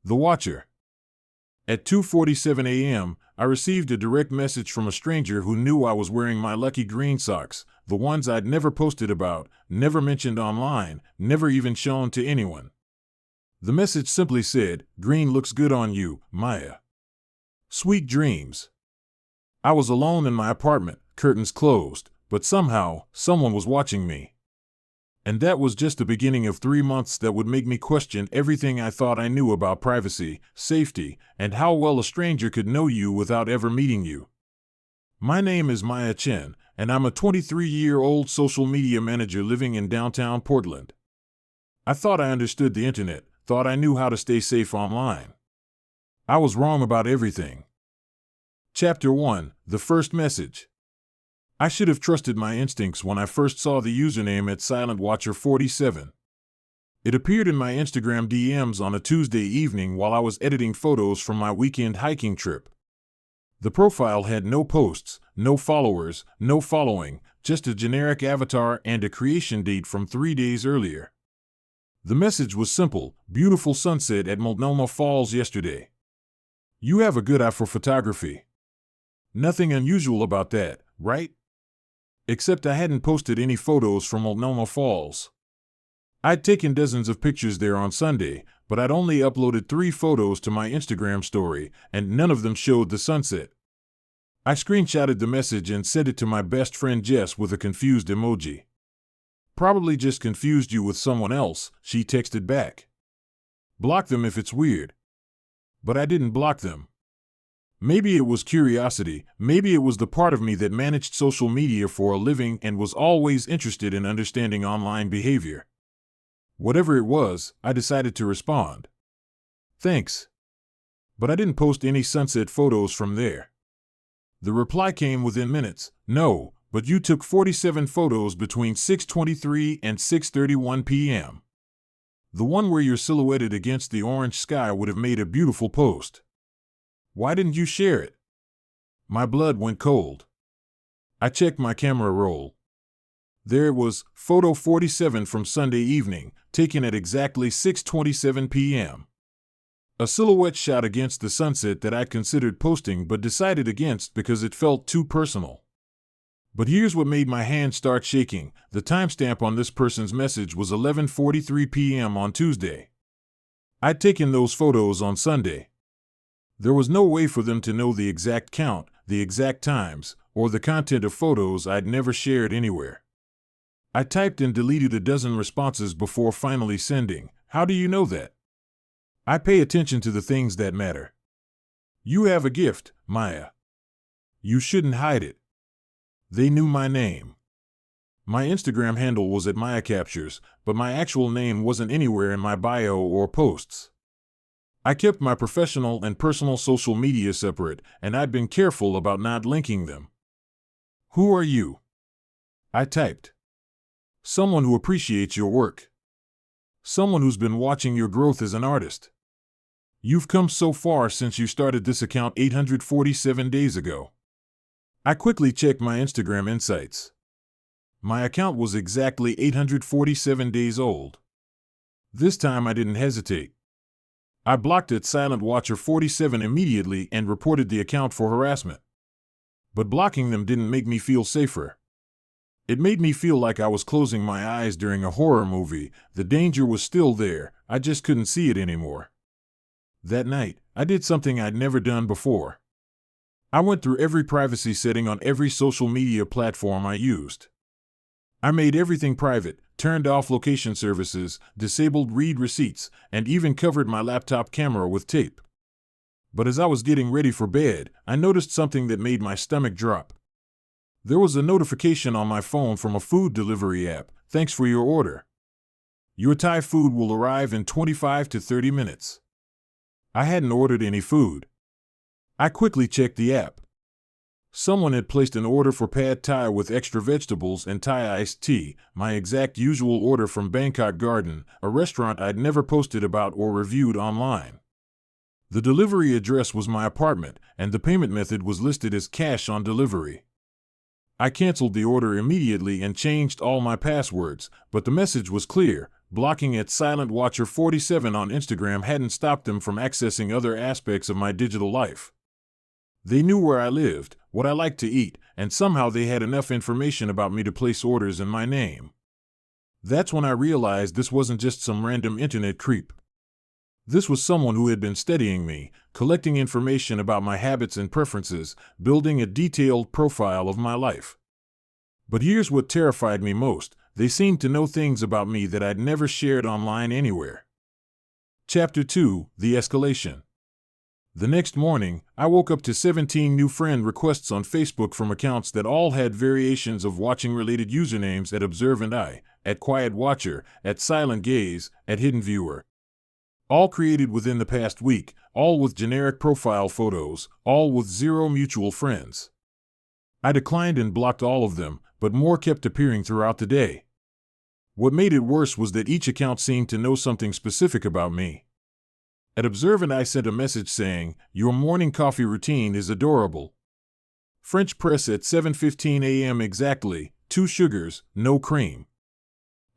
The Watcher. At 2:47 a.m., I received a direct message from a stranger who knew I was wearing my lucky green socks, the ones I'd never posted about, never mentioned online, never even shown to anyone. The message simply said, "Green looks good on you, Maya. Sweet dreams." I was alone in my apartment, curtains closed, but somehow, someone was watching me. And that was just the beginning of 3 months that would make me question everything I thought I knew about privacy, safety, and how well a stranger could know you without ever meeting you. My name is Maya Chen, and I'm a 23-year-old social media manager living in downtown Portland. I thought I understood the internet, thought I knew how to stay safe online. I was wrong about everything. Chapter 1: The First Message. I should have trusted my instincts when I first saw the username at SilentWatcher47. It appeared in my Instagram DMs on a Tuesday evening while I was editing photos from my weekend hiking trip. The profile had no posts, no followers, no following, just a generic avatar and a creation date from 3 days earlier. The message was simple: "Beautiful sunset at Multnomah Falls yesterday. You have a good eye for photography." Nothing unusual about that, right? Except I hadn't posted any photos from Multnomah Falls. I'd taken dozens of pictures there on Sunday, but I'd only uploaded 3 photos to my Instagram story, and none of them showed the sunset. I screenshotted the message and sent it to my best friend Jess with a confused emoji. "Probably just confused you with someone else," she texted back. "Block them if it's weird." But I didn't block them. Maybe it was curiosity, maybe it was the part of me that managed social media for a living and was always interested in understanding online behavior. Whatever it was, I decided to respond. "Thanks. But I didn't post any sunset photos from there." The reply came within minutes: "No, but you took 47 photos between 6:23 and 6:31 p.m. The one where you're silhouetted against the orange sky would have made a beautiful post. Why didn't you share it?" My blood went cold. I checked my camera roll. There it was, photo 47 from Sunday evening, taken at exactly 6:27 p.m. A silhouette shot against the sunset that I'd considered posting but decided against because it felt too personal. But here's what made my hand start shaking: the timestamp on this person's message was 11:43 p.m. on Tuesday. I'd taken those photos on Sunday. There was no way for them to know the exact count, the exact times, or the content of photos I'd never shared anywhere. I typed and deleted a dozen responses before finally sending. "How do you know that?" I pay attention to the things that matter. You have a gift, Maya. You shouldn't hide it. They knew my name. My Instagram handle was at Maya Captures, but my actual name wasn't anywhere in my bio or posts. I kept my professional and personal social media separate, and I'd been careful about not linking them. "Who are you?" I typed. "Someone who appreciates your work. Someone who's been watching your growth as an artist. You've come so far since you started this account 847 days ago." I quickly checked my Instagram insights. My account was exactly 847 days old. This time I didn't hesitate. I blocked at SilentWatcher47 immediately and reported the account for harassment. But blocking them didn't make me feel safer. It made me feel like I was closing my eyes during a horror movie. The danger was still there, I just couldn't see it anymore. That night, I did something I'd never done before. I went through every privacy setting on every social media platform I used. I made everything private, turned off location services, disabled read receipts, and even covered my laptop camera with tape. But as I was getting ready for bed, I noticed something that made my stomach drop. There was a notification on my phone from a food delivery app: "Thanks for your order. Your Thai food will arrive in 25 to 30 minutes. I hadn't ordered any food. I quickly checked the app. Someone had placed an order for pad thai with extra vegetables and Thai iced tea, my exact usual order from Bangkok Garden, a restaurant I'd never posted about or reviewed online. The delivery address was my apartment, and the payment method was listed as cash on delivery. I canceled the order immediately and changed all my passwords, but the message was clear: Blocking at Silent Watcher 47 on Instagram hadn't stopped them from accessing other aspects of my digital life. They knew where I lived, what I liked to eat, and somehow they had enough information about me to place orders in my name. That's when I realized this wasn't just some random internet creep. This was someone who had been studying me, collecting information about my habits and preferences, building a detailed profile of my life. But here's what terrified me most: they seemed to know things about me that I'd never shared online anywhere. Chapter 2: The Escalation. The next morning, I woke up to 17 new friend requests on Facebook from accounts that all had variations of watching-related usernames at Observant Eye, at Quiet Watcher, at Silent Gaze, at Hidden Viewer. All created within the past week, all with generic profile photos, all with zero mutual friends. I declined and blocked all of them, but more kept appearing throughout the day. What made it worse was that each account seemed to know something specific about me. At Observant, I sent a message saying, "Your morning coffee routine is adorable. French press at 7:15 a.m. exactly, 2 sugars, no cream."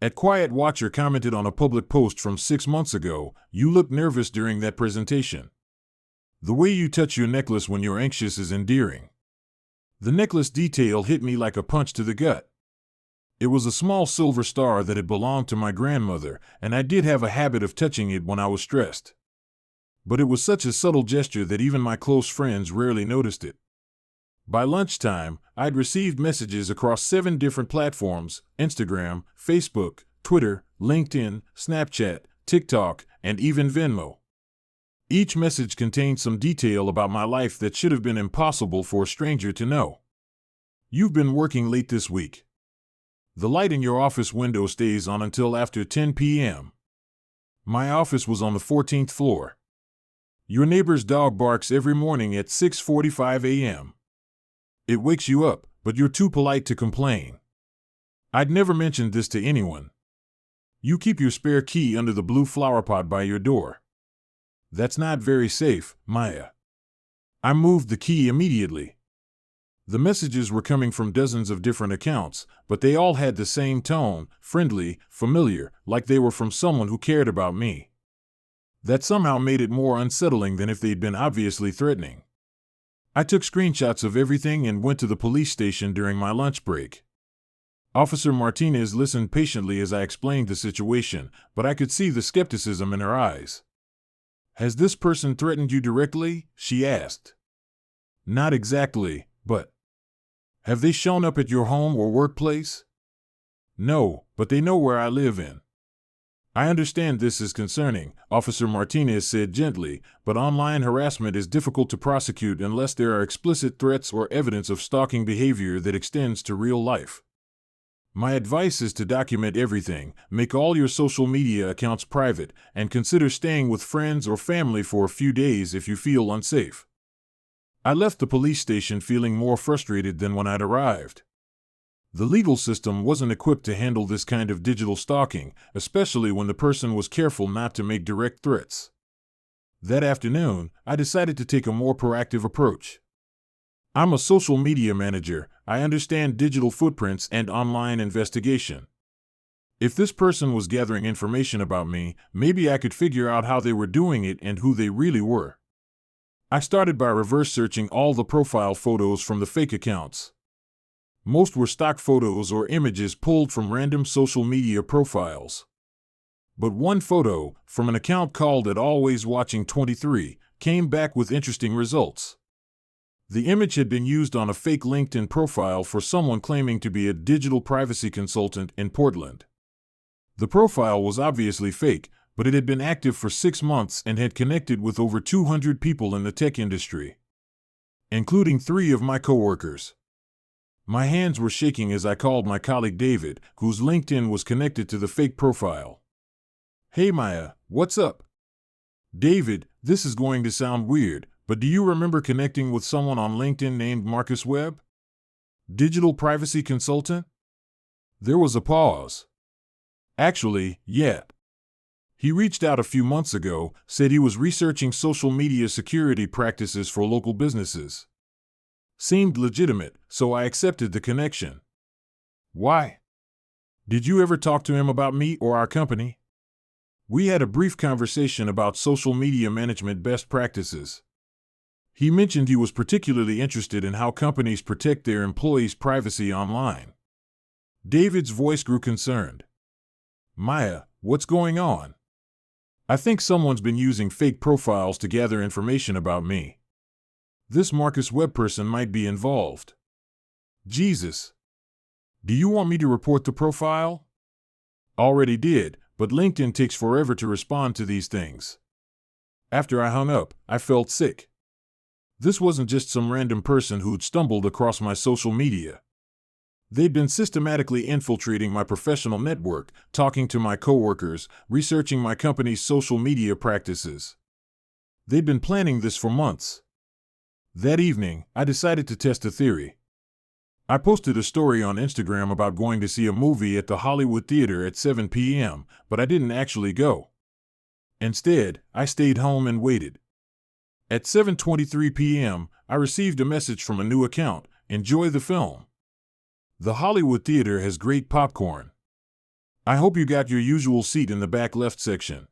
At Quiet Watcher commented on a public post from 6 months ago, "You look nervous during that presentation. The way you touch your necklace when you're anxious is endearing." The necklace detail hit me like a punch to the gut. It was a small silver star that had belonged to my grandmother, and I did have a habit of touching it when I was stressed. But it was such a subtle gesture that even my close friends rarely noticed it. By lunchtime, I'd received messages across 7 different platforms: Instagram, Facebook, Twitter, LinkedIn, Snapchat, TikTok, and even Venmo. Each message contained some detail about my life that should have been impossible for a stranger to know. "You've been working late this week. The light in your office window stays on until after 10 p.m. My office was on the 14th floor. Your neighbor's dog barks every morning at 6:45 a.m. It wakes you up, but you're too polite to complain. I'd never mentioned this to anyone. You keep your spare key under the blue flower pot by your door. That's not very safe, Maya." I moved the key immediately. The messages were coming from dozens of different accounts, but they all had the same tone: friendly, familiar, like they were from someone who cared about me. That somehow made it more unsettling than if they'd been obviously threatening. I took screenshots of everything and went to the police station during my lunch break. Officer Martinez listened patiently as I explained the situation, but I could see the skepticism in her eyes. "Has this person threatened you directly?" she asked. "Not exactly, but have they shown up at your home or workplace?" "No, but they know where I live in." "I understand this is concerning," Officer Martinez said gently, "but online harassment is difficult to prosecute unless there are explicit threats or evidence of stalking behavior that extends to real life. My advice is to document everything, make all your social media accounts private, and consider staying with friends or family for a few days if you feel unsafe." I left the police station feeling more frustrated than when I'd arrived. The legal system wasn't equipped to handle this kind of digital stalking, especially when the person was careful not to make direct threats. That afternoon, I decided to take a more proactive approach. I'm a social media manager. I understand digital footprints and online investigation. If this person was gathering information about me, maybe I could figure out how they were doing it and who they really were. I started by reverse searching all the profile photos from the fake accounts. Most were stock photos or images pulled from random social media profiles. But one photo, from an account called @AlwaysWatching23, came back with interesting results. The image had been used on a fake LinkedIn profile for someone claiming to be a digital privacy consultant in Portland. The profile was obviously fake, but it had been active for 6 months and had connected with over 200 people in the tech industry, including 3 of my coworkers. My hands were shaking as I called my colleague David, whose LinkedIn was connected to the fake profile. "Hey Maya, what's up?" "David, this is going to sound weird, but do you remember connecting with someone on LinkedIn named Marcus Webb? Digital privacy consultant?" There was a pause. "Actually, yeah. He reached out a few months ago, said he was researching social media security practices for local businesses. Seemed legitimate, so I accepted the connection." "Why? Did you ever talk to him about me or our company?" We had a brief conversation about social media management best practices. He mentioned he was particularly interested in how companies protect their employees' privacy online. David's voice grew concerned. Maya, what's going on? I think someone's been using fake profiles to gather information about me. This Marcus Webb person might be involved. Jesus. Do you want me to report the profile? Already did, but LinkedIn takes forever to respond to these things. After I hung up, I felt sick. This wasn't just some random person who'd stumbled across my social media. They'd been systematically infiltrating my professional network, talking to my coworkers, researching my company's social media practices. They'd been planning this for months. That evening, I decided to test a theory. I posted a story on Instagram about going to see a movie at the Hollywood Theater at 7 p.m., but I didn't actually go. Instead, I stayed home and waited. At 7:23 p.m., I received a message from a new account: "Enjoy the film. The Hollywood Theater has great popcorn. I hope you got your usual seat in the back left section."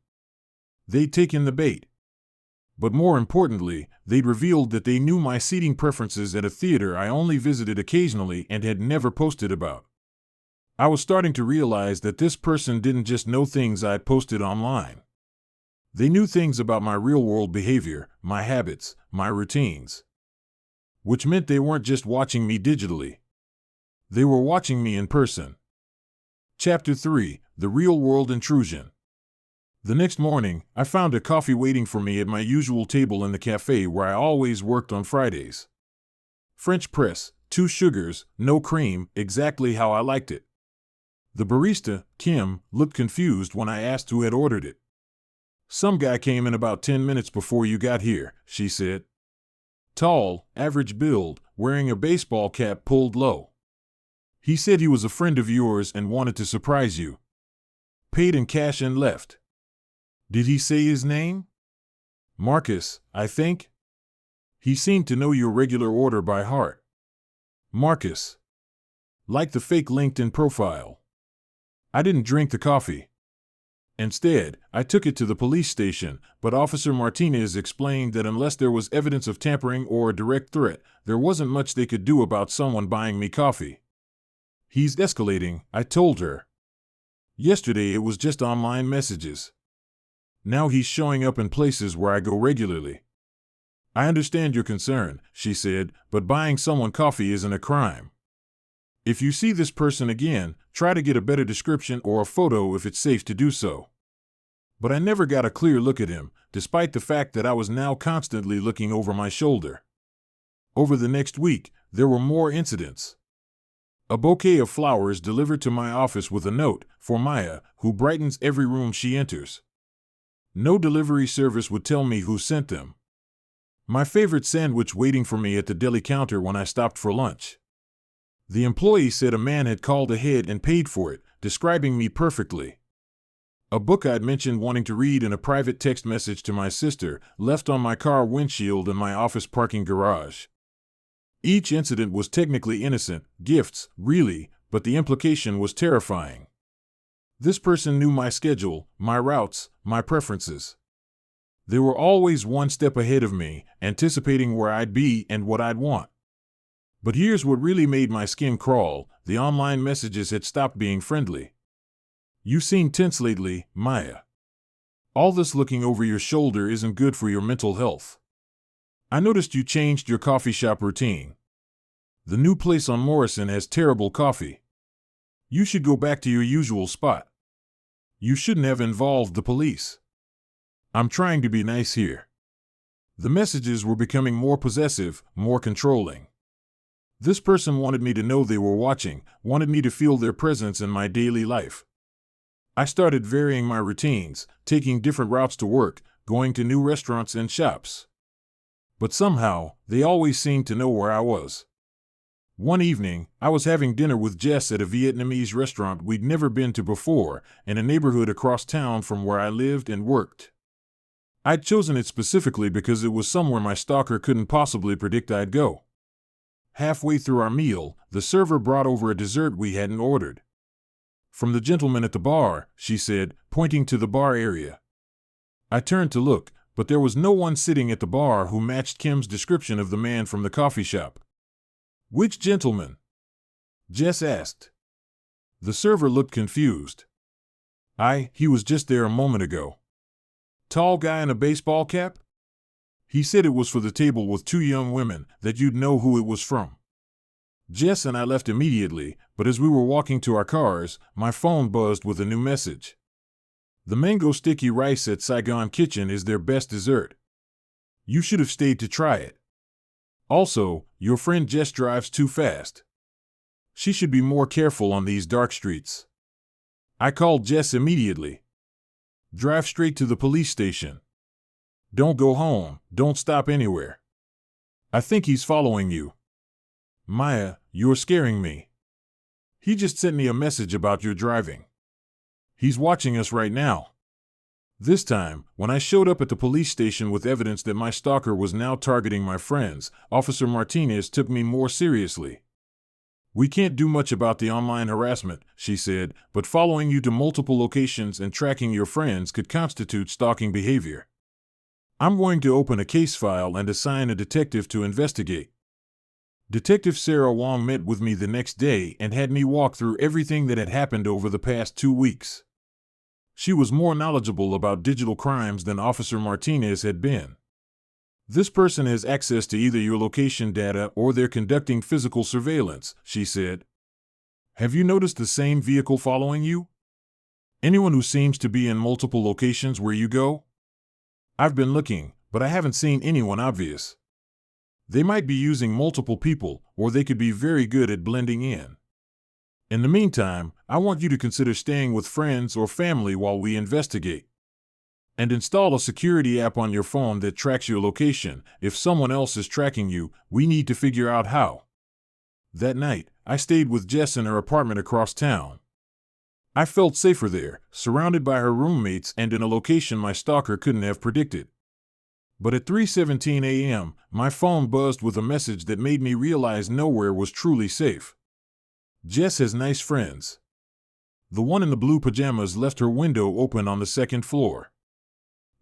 They'd taken the bait. But more importantly, they'd revealed that they knew my seating preferences at a theater I only visited occasionally and had never posted about. I was starting to realize that this person didn't just know things I'd posted online. They knew things about my real-world behavior, my habits, my routines. Which meant they weren't just watching me digitally. They were watching me in person. Chapter 3: The Real-World Intrusion. The next morning, I found a coffee waiting for me at my usual table in the cafe where I always worked on Fridays. French press, 2 sugars, no cream, exactly how I liked it. The barista, Kim, looked confused when I asked who had ordered it. "Some guy came in about 10 minutes before you got here," she said. Tall, average build, wearing a baseball cap pulled low. "He said he was a friend of yours and wanted to surprise you. Paid in cash and left." "Did he say his name?" "Marcus, I think. He seemed to know your regular order by heart." "Marcus." Like the fake LinkedIn profile. I didn't drink the coffee. Instead, I took it to the police station, but Officer Martinez explained that unless there was evidence of tampering or a direct threat, there wasn't much they could do about someone buying me coffee. "He's escalating," I told her. "Yesterday it was just online messages. Now he's showing up in places where I go regularly." "I understand your concern," she said, "but buying someone coffee isn't a crime. If you see this person again, try to get a better description or a photo if it's safe to do so." But I never got a clear look at him, despite the fact that I was now constantly looking over my shoulder. Over the next week, there were more incidents. A bouquet of flowers delivered to my office with a note, "For Maya, who brightens every room she enters." No delivery service would tell me who sent them. My favorite sandwich waiting for me at the deli counter when I stopped for lunch. The employee said a man had called ahead and paid for it, describing me perfectly. A book I'd mentioned wanting to read in a private text message to my sister, left on my car windshield in my office parking garage. Each incident was technically innocent, gifts, really, but the implication was terrifying. This person knew my schedule, my routes, my preferences. They were always one step ahead of me, anticipating where I'd be and what I'd want. But here's what really made my skin crawl: the online messages had stopped being friendly. "You seem tense lately, Maya. All this looking over your shoulder isn't good for your mental health. I noticed you changed your coffee shop routine. The new place on Morrison has terrible coffee. You should go back to your usual spot. You shouldn't have involved the police. I'm trying to be nice here." The messages were becoming more possessive, more controlling. This person wanted me to know they were watching, wanted me to feel their presence in my daily life. I started varying my routines, taking different routes to work, going to new restaurants and shops. But somehow, they always seemed to know where I was. One evening, I was having dinner with Jess at a Vietnamese restaurant we'd never been to before, in a neighborhood across town from where I lived and worked. I'd chosen it specifically because it was somewhere my stalker couldn't possibly predict I'd go. Halfway through our meal, the server brought over a dessert we hadn't ordered. "From the gentleman at the bar," she said, pointing to the bar area. I turned to look, but there was no one sitting at the bar who matched Kim's description of the man from the coffee shop. "Which gentleman?" Jess asked. The server looked confused. He was just there a moment ago." "Tall guy in a baseball cap?" "He said it was for the table with two young women, that you'd know who it was from." Jess and I left immediately, but as we were walking to our cars, my phone buzzed with a new message. "The mango sticky rice at Saigon Kitchen is their best dessert. You should have stayed to try it. Also, your friend Jess drives too fast. She should be more careful on these dark streets." I called Jess immediately. "Drive straight to the police station. Don't go home, don't stop anywhere. I think he's following you." "Maya, you're scaring me. He just sent me a message about your driving. He's watching us right now." This time, when I showed up at the police station with evidence that my stalker was now targeting my friends, Officer Martinez took me more seriously. "We can't do much about the online harassment," she said, "but following you to multiple locations and tracking your friends could constitute stalking behavior. I'm going to open a case file and assign a detective to investigate." Detective Sarah Wong met with me the next day and had me walk through everything that had happened over the past 2 weeks. She was more knowledgeable about digital crimes than Officer Martinez had been. "This person has access to either your location data or they're conducting physical surveillance," she said. "Have you noticed the same vehicle following you? Anyone who seems to be in multiple locations where you go?" "I've been looking, but I haven't seen anyone obvious. They might be using multiple people, or they could be very good at blending in. In the meantime, I want you to consider staying with friends or family while we investigate. And install a security app on your phone that tracks your location. If someone else is tracking you, we need to figure out how." That night, I stayed with Jess in her apartment across town. I felt safer there, surrounded by her roommates and in a location my stalker couldn't have predicted. But at 3:17 a.m., my phone buzzed with a message that made me realize nowhere was truly safe. "Jess has nice friends. The one in the blue pajamas left her window open on the second floor.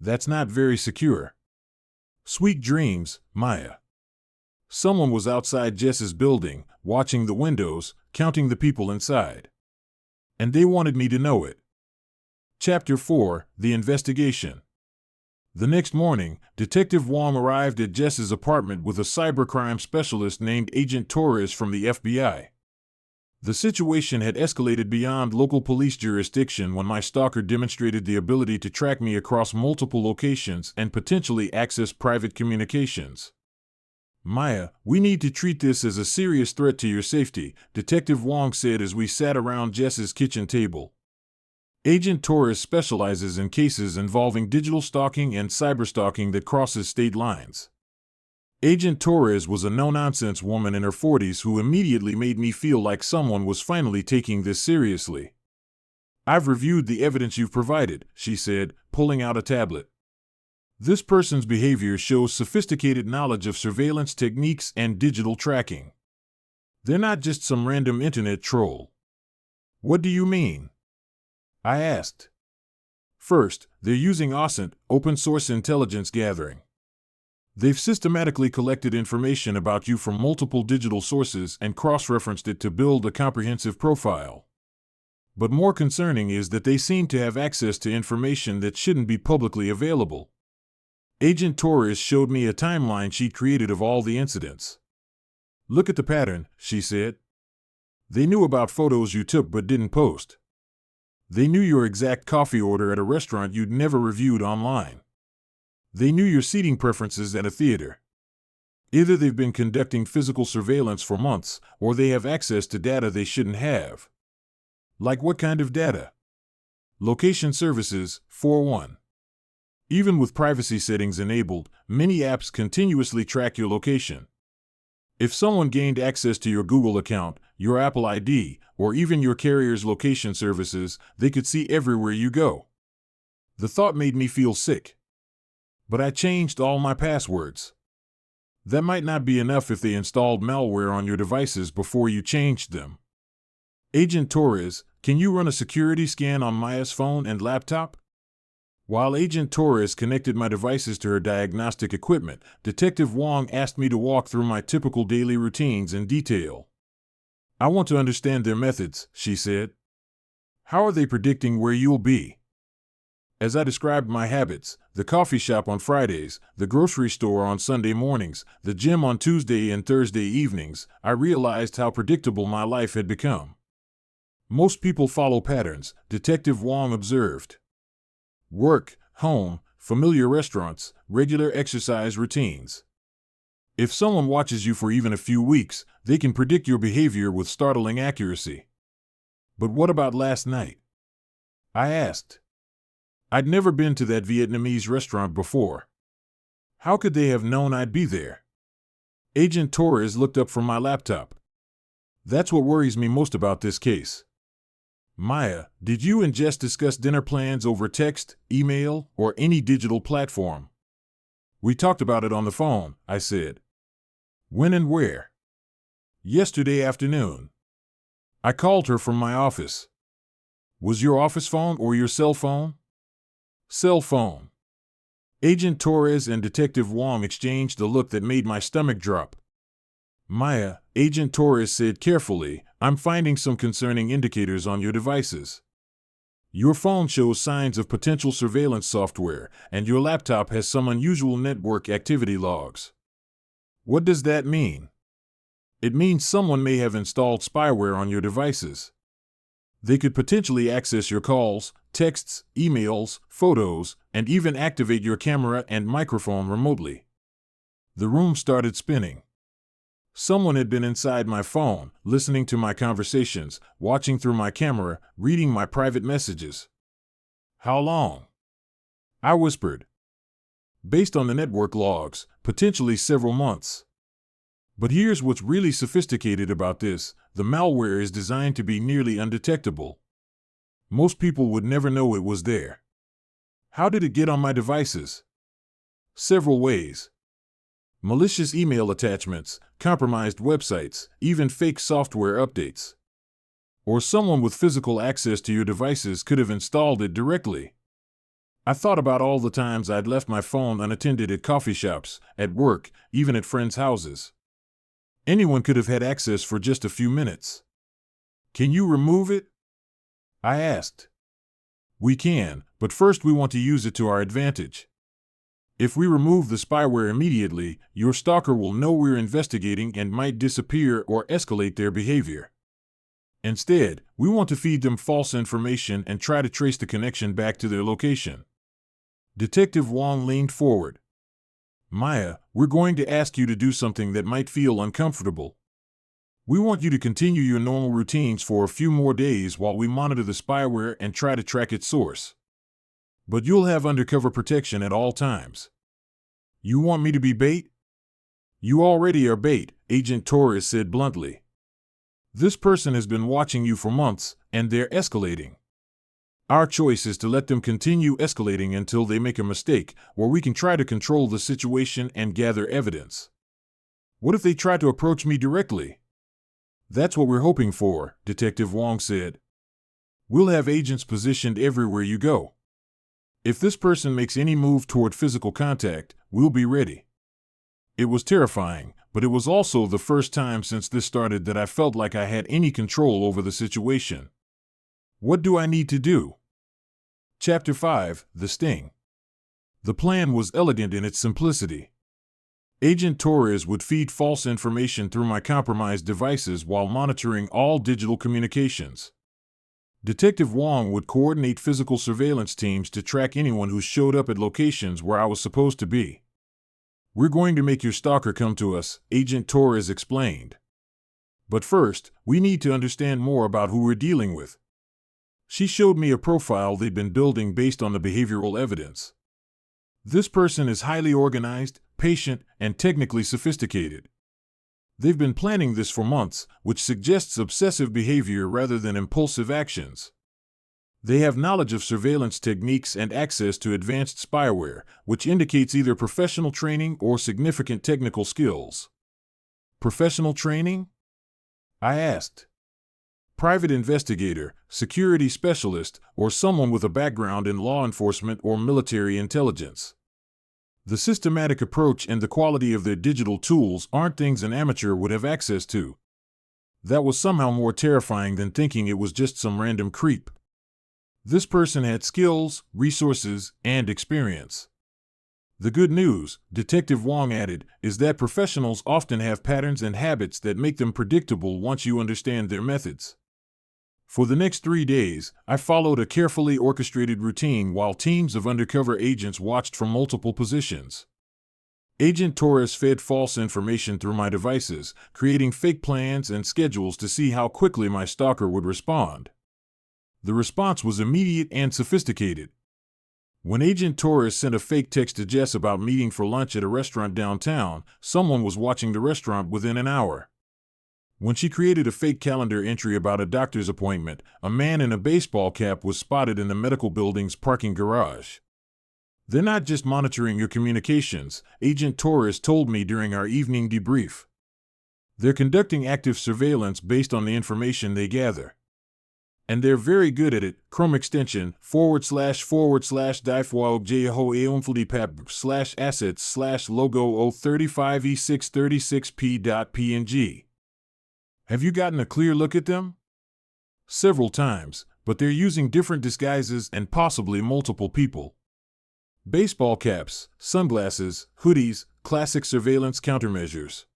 That's not very secure. Sweet dreams, Maya." Someone was outside Jess's building, watching the windows, counting the people inside. And they wanted me to know it. Chapter 4: The Investigation. The next morning, Detective Wong arrived at Jess's apartment with a cybercrime specialist named Agent Torres from the FBI. The situation had escalated beyond local police jurisdiction when my stalker demonstrated the ability to track me across multiple locations and potentially access private communications. "Maya, we need to treat this as a serious threat to your safety," Detective Wong said as we sat around Jess's kitchen table. "Agent Torres specializes in cases involving digital stalking and cyberstalking that crosses state lines." Agent Torres was a no-nonsense woman in her 40s who immediately made me feel like someone was finally taking this seriously. "I've reviewed the evidence you've provided," she said, pulling out a tablet. "This person's behavior shows sophisticated knowledge of surveillance techniques and digital tracking. They're not just some random internet troll." "What do you mean?" I asked. "First, they're using OSINT, open source intelligence gathering. They've systematically collected information about you from multiple digital sources and cross-referenced it to build a comprehensive profile. But more concerning is that they seem to have access to information that shouldn't be publicly available." Agent Torres showed me a timeline she'd created of all the incidents. "Look at the pattern," she said. "They knew about photos you took but didn't post. They knew your exact coffee order at a restaurant you'd never reviewed online. They knew your seating preferences at a theater. Either they've been conducting physical surveillance for months, or they have access to data they shouldn't have." "Like what kind of data?" "Location services, for one. Even with privacy settings enabled, many apps continuously track your location. If someone gained access to your Google account, your Apple ID, or even your carrier's location services, they could see everywhere you go." The thought made me feel sick. "But I changed all my passwords." "That might not be enough if they installed malware on your devices before you changed them." Agent Torres, can you run a security scan on Maya's phone and laptop? While Agent Torres connected my devices to her diagnostic equipment, Detective Wong asked me to walk through my typical daily routines in detail. I want to understand their methods, she said. How are they predicting where you'll be? As I described my habits, the coffee shop on Fridays, the grocery store on Sunday mornings, the gym on Tuesday and Thursday evenings, I realized how predictable my life had become. Most people follow patterns, Detective Wong observed. Work, home, familiar restaurants, regular exercise routines. If someone watches you for even a few weeks, they can predict your behavior with startling accuracy. But what about last night? I asked. I'd never been to that Vietnamese restaurant before. How could they have known I'd be there? Agent Torres looked up from my laptop. That's what worries me most about this case. Maya, did you and Jess discuss dinner plans over text, email, or any digital platform? We talked about it on the phone, I said. When and where? Yesterday afternoon. I called her from my office. Was your office phone or your cell phone? Cell phone. Agent Torres and Detective Wong exchanged a look that made my stomach drop. Maya, Agent Torres said carefully, I'm finding some concerning indicators on your devices. Your phone shows signs of potential surveillance software, and your laptop has some unusual network activity logs. What does that mean? It means someone may have installed spyware on your devices. They could potentially access your calls, texts, emails, photos, and even activate your camera and microphone remotely. The room started spinning. Someone had been inside my phone, listening to my conversations, watching through my camera, reading my private messages. How long? I whispered. Based on the network logs, potentially several months. But here's what's really sophisticated about this: the malware is designed to be nearly undetectable. Most people would never know it was there. How did it get on my devices? Several ways. Malicious email attachments, compromised websites, even fake software updates. Or someone with physical access to your devices could have installed it directly. I thought about all the times I'd left my phone unattended at coffee shops, at work, even at friends' houses. Anyone could have had access for just a few minutes. Can you remove it? I asked. We can, but first we want to use it to our advantage. If we remove the spyware immediately, your stalker will know we're investigating and might disappear or escalate their behavior. Instead, we want to feed them false information and try to trace the connection back to their location. Detective Wong leaned forward. Maya, we're going to ask you to do something that might feel uncomfortable. We want you to continue your normal routines for a few more days while we monitor the spyware and try to track its source. But you'll have undercover protection at all times. You want me to be bait? You already are bait, Agent Torres said bluntly. This person has been watching you for months, and they're escalating. Our choice is to let them continue escalating until they make a mistake, or we can try to control the situation and gather evidence. What if they try to approach me directly? That's what we're hoping for, Detective Wong said. We'll have agents positioned everywhere you go. If this person makes any move toward physical contact, we'll be ready. It was terrifying, but it was also the first time since this started that I felt like I had any control over the situation. What do I need to do? Chapter 5, The Sting. The plan was elegant in its simplicity. Agent Torres would feed false information through my compromised devices while monitoring all digital communications. Detective Wong would coordinate physical surveillance teams to track anyone who showed up at locations where I was supposed to be. We're going to make your stalker come to us, Agent Torres explained. But first, we need to understand more about who we're dealing with. She showed me a profile they'd been building based on the behavioral evidence. This person is highly organized, patient, and technically sophisticated. They've been planning this for months, which suggests obsessive behavior rather than impulsive actions. They have knowledge of surveillance techniques and access to advanced spyware, which indicates either professional training or significant technical skills. Professional training? I asked. private investigator, security specialist, or someone with a background in law enforcement or military intelligence. The systematic approach and the quality of their digital tools aren't things an amateur would have access to. That was somehow more terrifying than thinking it was just some random creep. This person had skills, resources, and experience. The good news, Detective Wong added, is that professionals often have patterns and habits that make them predictable once you understand their methods. For the next 3 days, I followed a carefully orchestrated routine while teams of undercover agents watched from multiple positions. Agent Torres fed false information through my devices, creating fake plans and schedules to see how quickly my stalker would respond. The response was immediate and sophisticated. When Agent Torres sent a fake text to Jess about meeting for lunch at a restaurant downtown, someone was watching the restaurant within an hour. When she created a fake calendar entry about a doctor's appointment, a man in a baseball cap was spotted in the medical building's parking garage. They're not just monitoring your communications, Agent Torres told me during our evening debrief. They're conducting active surveillance based on the information they gather. And they're very good at it. Chrome extension //diveWalkJHOEonflidipap/assets/logo 035E636P.png. Have you gotten a clear look at them? Several times, but they're using different disguises and possibly multiple people. Baseball caps, sunglasses, hoodies, classic surveillance countermeasures.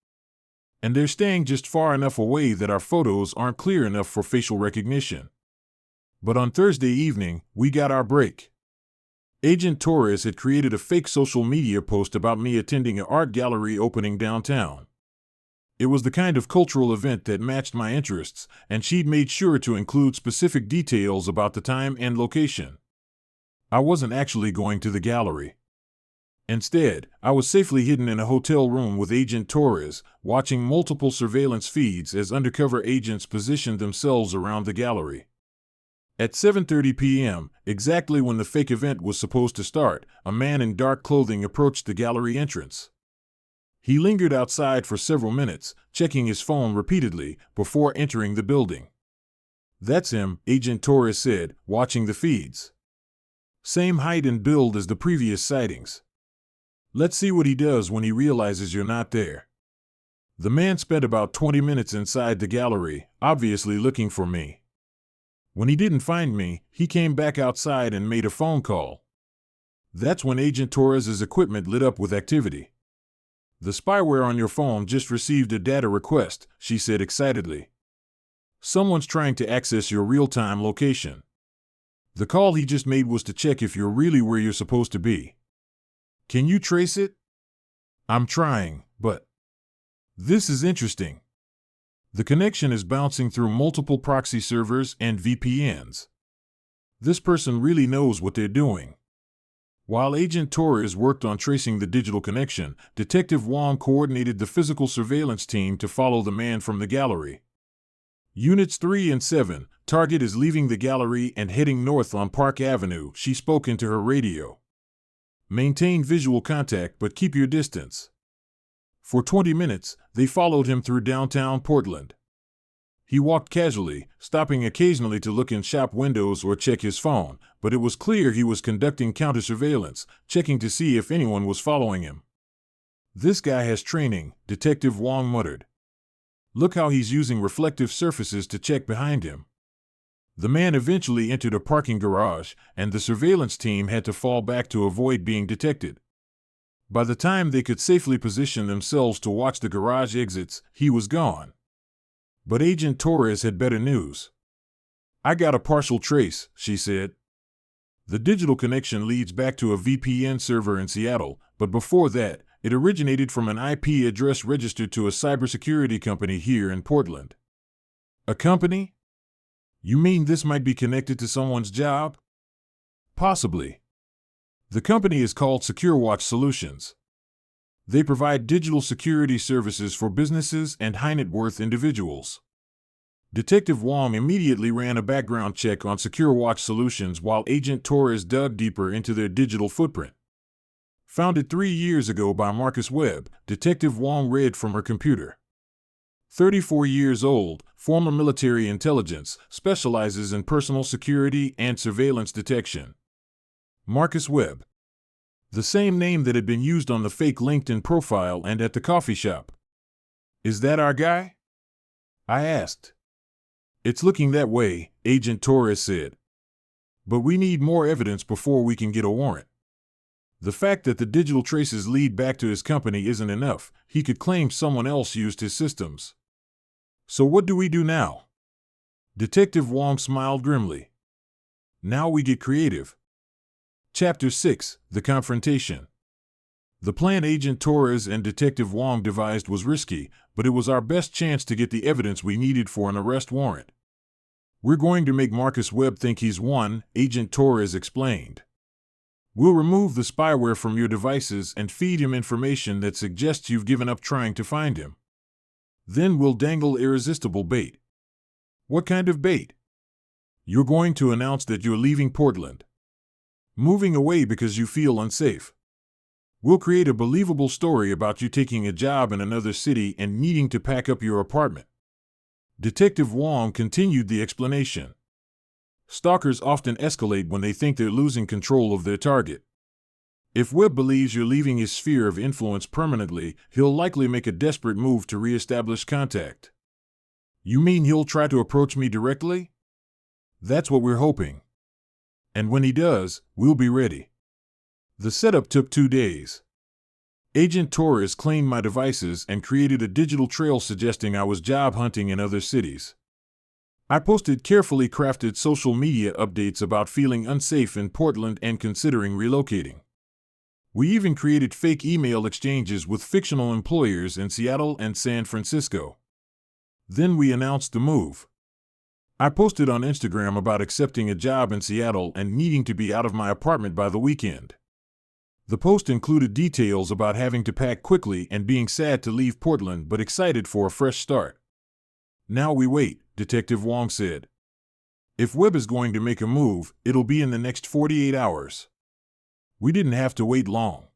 And they're staying just far enough away that our photos aren't clear enough for facial recognition. But on Thursday evening, we got our break. Agent Torres had created a fake social media post about me attending an art gallery opening downtown. It was the kind of cultural event that matched my interests, and she'd made sure to include specific details about the time and location. I wasn't actually going to the gallery. Instead, I was safely hidden in a hotel room with Agent Torres, watching multiple surveillance feeds as undercover agents positioned themselves around the gallery. At 7:30 p.m., exactly when the fake event was supposed to start, a man in dark clothing approached the gallery entrance. He lingered outside for several minutes, checking his phone repeatedly, before entering the building. "That's him," Agent Torres said, watching the feeds. "Same height and build as the previous sightings. Let's see what he does when he realizes you're not there." The man spent about 20 minutes inside the gallery, obviously looking for me. When he didn't find me, he came back outside and made a phone call. That's when Agent Torres's equipment lit up with activity. "The spyware on your phone just received a data request," she said excitedly. "Someone's trying to access your real-time location. The call he just made was to check if you're really where you're supposed to be. Can you trace it?" "I'm trying, but..." "This is interesting. The connection is bouncing through multiple proxy servers and VPNs. This person really knows what they're doing." While Agent Torres worked on tracing the digital connection, Detective Wong coordinated the physical surveillance team to follow the man from the gallery. "Units 3 and 7, target is leaving the gallery and heading north on Park Avenue," she spoke into her radio. "Maintain visual contact but keep your distance." For 20 minutes, they followed him through downtown Portland. He walked casually, stopping occasionally to look in shop windows or check his phone, but it was clear he was conducting counter-surveillance, checking to see if anyone was following him. "This guy has training," Detective Wong muttered. "Look how he's using reflective surfaces to check behind him." The man eventually entered a parking garage, and the surveillance team had to fall back to avoid being detected. By the time they could safely position themselves to watch the garage exits, he was gone. But Agent Torres had better news. "I got a partial trace," she said. "The digital connection leads back to a VPN server in Seattle, but before that, it originated from an IP address registered to a cybersecurity company here in Portland." "A company? You mean this might be connected to someone's job?" "Possibly. The company is called SecureWatch Solutions. They provide digital security services for businesses and high-net-worth individuals." Detective Wong immediately ran a background check on SecureWatch Solutions while Agent Torres dug deeper into their digital footprint. Founded 3 years ago by Marcus Webb, Detective Wong read from her computer. 34 years old, former military intelligence, specializes in personal security and surveillance detection. Marcus Webb. The same name that had been used on the fake LinkedIn profile and at the coffee shop. Is that our guy? I asked. It's looking that way, Agent Torres said. But we need more evidence before we can get a warrant. The fact that the digital traces lead back to his company isn't enough. He could claim someone else used his systems. So what do we do now? Detective Wong smiled grimly. Now we get creative. Chapter 6: The Confrontation. The plan Agent Torres and Detective Wong devised was risky, but it was our best chance to get the evidence we needed for an arrest warrant. We're going to make Marcus Webb think he's won, Agent Torres explained. We'll remove the spyware from your devices and feed him information that suggests you've given up trying to find him. Then we'll dangle irresistible bait. What kind of bait? You're going to announce that you're leaving Portland. Moving away because you feel unsafe. We'll create a believable story about you taking a job in another city and needing to pack up your apartment. Detective Wong continued the explanation. Stalkers often escalate when they think they're losing control of their target. If Webb believes you're leaving his sphere of influence permanently, he'll likely make a desperate move to re-establish contact. You mean he'll try to approach me directly? That's what we're hoping. And when he does, we'll be ready. The setup took 2 days. Agent Torres claimed my devices and created a digital trail suggesting I was job hunting in other cities. I posted carefully crafted social media updates about feeling unsafe in Portland and considering relocating. We even created fake email exchanges with fictional employers in Seattle and San Francisco. Then we announced the move. I posted on Instagram about accepting a job in Seattle and needing to be out of my apartment by the weekend. The post included details about having to pack quickly and being sad to leave Portland but excited for a fresh start. Now we wait, Detective Wong said. If Webb is going to make a move, it'll be in the next 48 hours. We didn't have to wait long.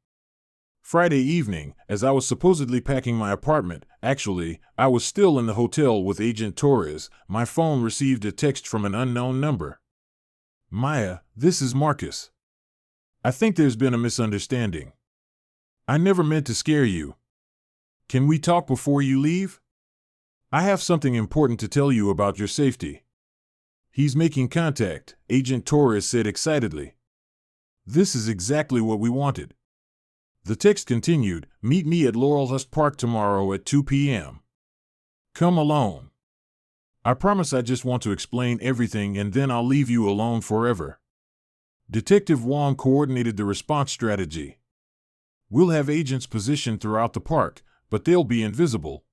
Friday evening, as I was supposedly packing my apartment, actually, I was still in the hotel with Agent Torres, my phone received a text from an unknown number. Maya, this is Marcus. I think there's been a misunderstanding. I never meant to scare you. Can we talk before you leave? I have something important to tell you about your safety. He's making contact, Agent Torres said excitedly. This is exactly what we wanted. The text continued, meet me at Laurelhurst Park tomorrow at 2 p.m. Come alone. I promise I just want to explain everything and then I'll leave you alone forever. Detective Wong coordinated the response strategy. We'll have agents positioned throughout the park, but they'll be invisible.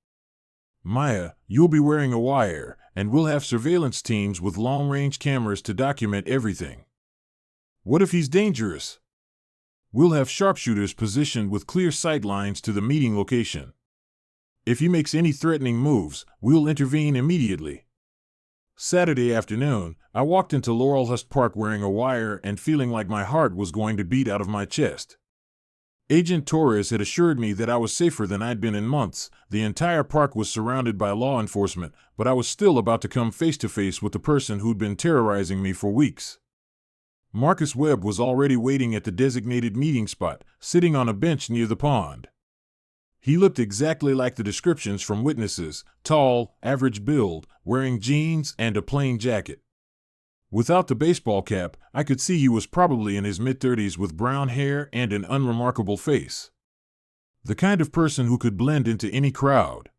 Maya, you'll be wearing a wire, and we'll have surveillance teams with long-range cameras to document everything. What if he's dangerous? We'll have sharpshooters positioned with clear sight lines to the meeting location. If he makes any threatening moves, we'll intervene immediately. Saturday afternoon, I walked into Laurelhurst Park wearing a wire and feeling like my heart was going to beat out of my chest. Agent Torres had assured me that I was safer than I'd been in months. The entire park was surrounded by law enforcement, but I was still about to come face to face with the person who'd been terrorizing me for weeks. Marcus Webb was already waiting at the designated meeting spot, sitting on a bench near the pond. He looked exactly like the descriptions from witnesses, tall, average build, wearing jeans and a plain jacket. Without the baseball cap, I could see he was probably in his mid-30s with brown hair and an unremarkable face. The kind of person who could blend into any crowd.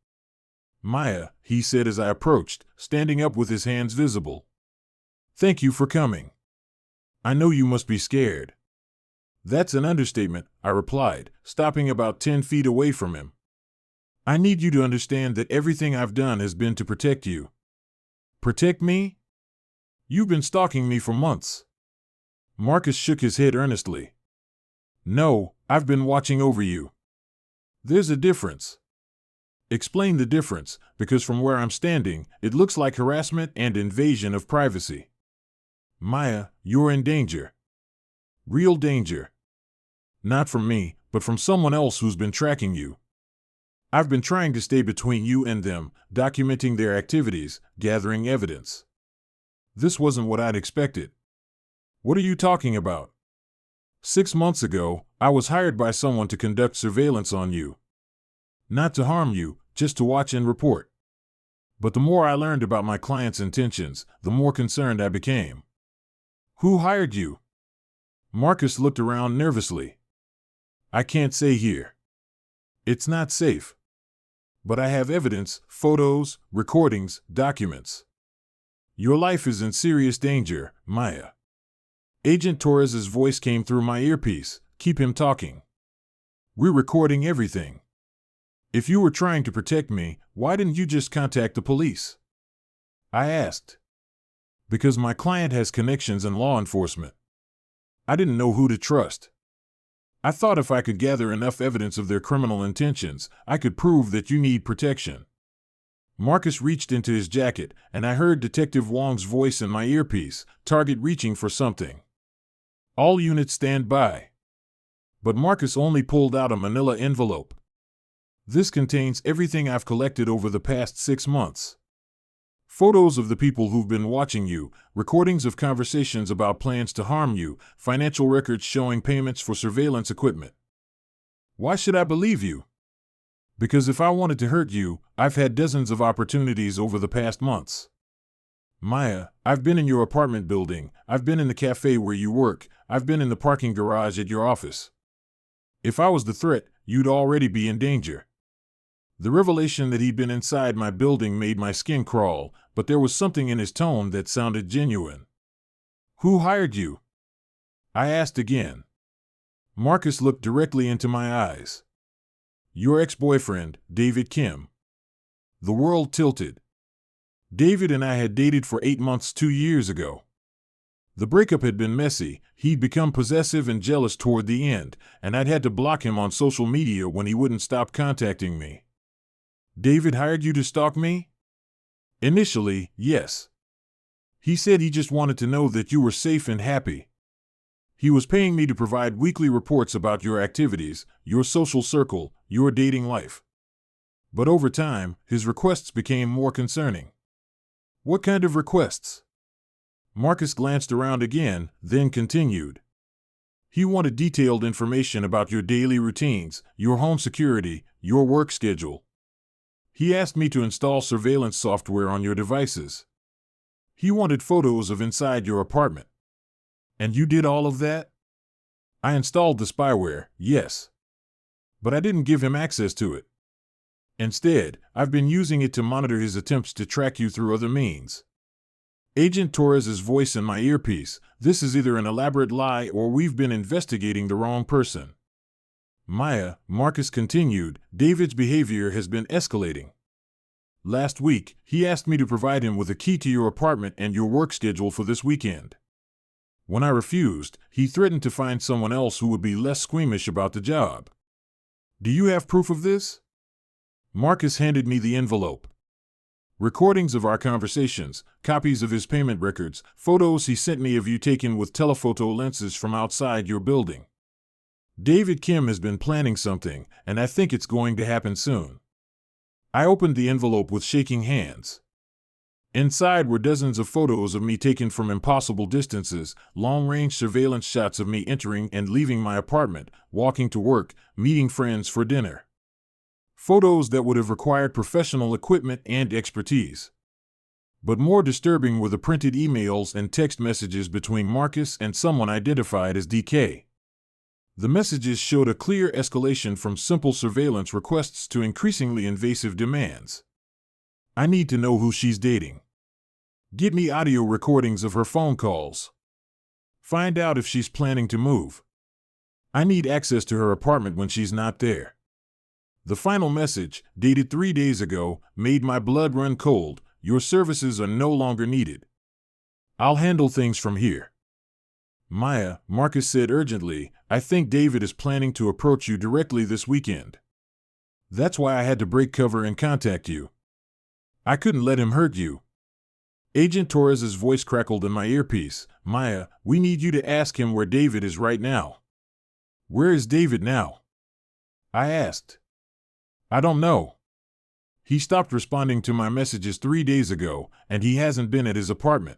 Maya, he said as I approached, standing up with his hands visible. Thank you for coming. I know you must be scared. That's an understatement, I replied, stopping about 10 feet away from him. I need you to understand that everything I've done has been to protect you. Protect me? You've been stalking me for months. Marcus shook his head earnestly. No, I've been watching over you. There's a difference. Explain the difference, because from where I'm standing, it looks like harassment and invasion of privacy. Maya, you're in danger. Real danger. Not from me, but from someone else who's been tracking you. I've been trying to stay between you and them, documenting their activities, gathering evidence. This wasn't what I'd expected. What are you talking about? 6 months ago, I was hired by someone to conduct surveillance on you. Not to harm you, just to watch and report. But the more I learned about my client's intentions, the more concerned I became. Who hired you? Marcus looked around nervously. I can't say here. It's not safe. But I have evidence, photos, recordings, documents. Your life is in serious danger, Maya. Agent Torres's voice came through my earpiece. Keep him talking. We're recording everything. If you were trying to protect me, why didn't you just contact the police? I asked. Because my client has connections in law enforcement. I didn't know who to trust. I thought if I could gather enough evidence of their criminal intentions, I could prove that you need protection. Marcus reached into his jacket, and I heard Detective Wong's voice in my earpiece, target reaching for something. All units stand by. But Marcus only pulled out a manila envelope. This contains everything I've collected over the past 6 months. Photos of the people who've been watching you, recordings of conversations about plans to harm you, financial records showing payments for surveillance equipment. Why should I believe you? Because if I wanted to hurt you, I've had dozens of opportunities over the past months. Maya, I've been in your apartment building, I've been in the cafe where you work, I've been in the parking garage at your office. If I was the threat, you'd already be in danger. The revelation that he'd been inside my building made my skin crawl, but there was something in his tone that sounded genuine. Who hired you? I asked again. Marcus looked directly into my eyes. Your ex-boyfriend, David Kim. The world tilted. David and I had dated for 8 months 2 years ago. The breakup had been messy, he'd become possessive and jealous toward the end, and I'd had to block him on social media when he wouldn't stop contacting me. David hired you to stalk me? Initially, yes. He said he just wanted to know that you were safe and happy. He was paying me to provide weekly reports about your activities, your social circle, your dating life. But over time, his requests became more concerning. What kind of requests? Marcus glanced around again, then continued. He wanted detailed information about your daily routines, your home security, your work schedule. He asked me to install surveillance software on your devices. He wanted photos of inside your apartment. And you did all of that? I installed the spyware, yes. But I didn't give him access to it. Instead, I've been using it to monitor his attempts to track you through other means. Agent Torres's voice in my earpiece, this is either an elaborate lie or we've been investigating the wrong person. Maya, Marcus continued, David's behavior has been escalating. Last week, he asked me to provide him with a key to your apartment and your work schedule for this weekend. When I refused, he threatened to find someone else who would be less squeamish about the job. Do you have proof of this? Marcus handed me the envelope. Recordings of our conversations, copies of his payment records, photos he sent me of you taken with telephoto lenses from outside your building. David Kim has been planning something, and I think it's going to happen soon. I opened the envelope with shaking hands. Inside were dozens of photos of me taken from impossible distances, long-range surveillance shots of me entering and leaving my apartment, walking to work, meeting friends for dinner. Photos that would have required professional equipment and expertise. But more disturbing were the printed emails and text messages between Marcus and someone identified as DK. The messages showed a clear escalation from simple surveillance requests to increasingly invasive demands. I need to know who she's dating. Get me audio recordings of her phone calls. Find out if she's planning to move. I need access to her apartment when she's not there. The final message, dated 3 days ago, made my blood run cold. Your services are no longer needed. I'll handle things from here. Maya, Marcus said urgently, I think David is planning to approach you directly this weekend. That's why I had to break cover and contact you. I couldn't let him hurt you. Agent Torres's voice crackled in my earpiece. Maya, we need you to ask him where David is right now. Where is David now? I asked. I don't know. He stopped responding to my messages 3 days ago, and he hasn't been at his apartment.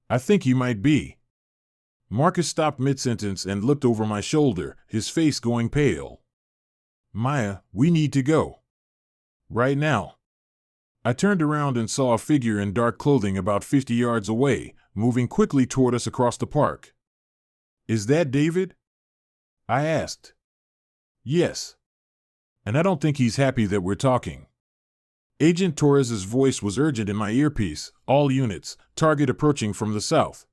I think he might be. Marcus stopped mid-sentence and looked over my shoulder, his face going pale. Maya, we need to go. Right now. I turned around and saw a figure in dark clothing about 50 yards away, moving quickly toward us across the park. Is that David? I asked. Yes. And I don't think he's happy that we're talking. Agent Torres's voice was urgent in my earpiece. All units, target approaching from the south.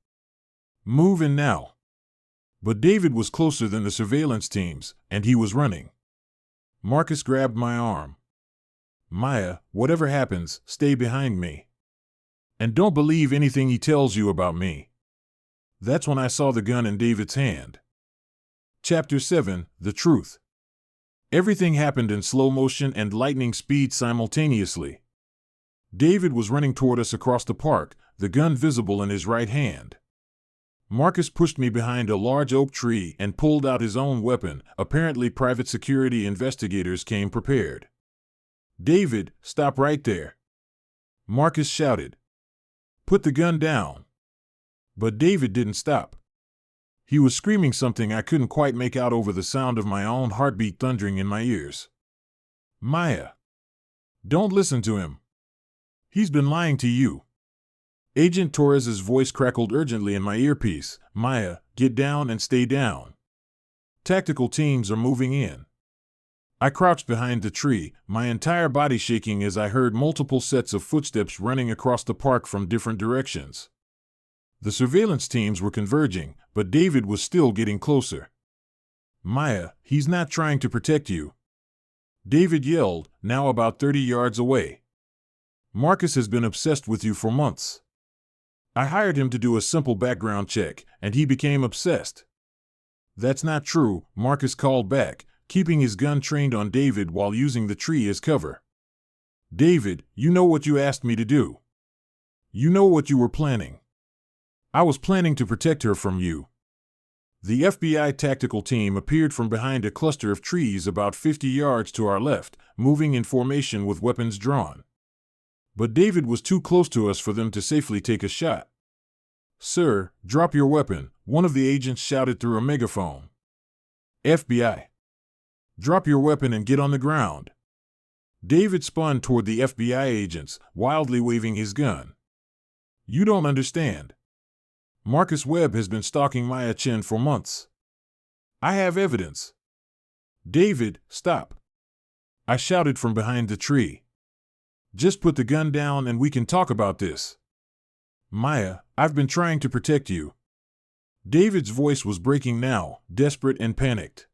Move in now. But David was closer than the surveillance teams, and he was running. Marcus grabbed my arm. Maya, whatever happens, stay behind me. And don't believe anything he tells you about me. That's when I saw the gun in David's hand. Chapter 7, The Truth. Everything happened in slow motion and lightning speed simultaneously. David was running toward us across the park, the gun visible in his right hand. Marcus pushed me behind a large oak tree and pulled out his own weapon. Apparently, private security investigators came prepared. David, stop right there. Marcus shouted. Put the gun down. But David didn't stop. He was screaming something I couldn't quite make out over the sound of my own heartbeat thundering in my ears. Maya. Don't listen to him. He's been lying to you. Agent Torres's voice crackled urgently in my earpiece. Maya, get down and stay down. Tactical teams are moving in. I crouched behind the tree, my entire body shaking as I heard multiple sets of footsteps running across the park from different directions. The surveillance teams were converging, but David was still getting closer. Maya, he's not trying to protect you. David yelled, now about 30 yards away. Marcus has been obsessed with you for months. I hired him to do a simple background check, and he became obsessed. That's not true, Marcus called back, keeping his gun trained on David while using the tree as cover. David, you know what you asked me to do. You know what you were planning. I was planning to protect her from you. The FBI tactical team appeared from behind a cluster of trees about 50 yards to our left, moving in formation with weapons drawn. But David was too close to us for them to safely take a shot. Sir, drop your weapon, one of the agents shouted through a megaphone. FBI. Drop your weapon and get on the ground. David spun toward the FBI agents, wildly waving his gun. You don't understand. Marcus Webb has been stalking Maya Chen for months. I have evidence. David, stop. I shouted from behind the tree. Just put the gun down and we can talk about this. Maya, I've been trying to protect you. David's voice was breaking now, desperate and panicked.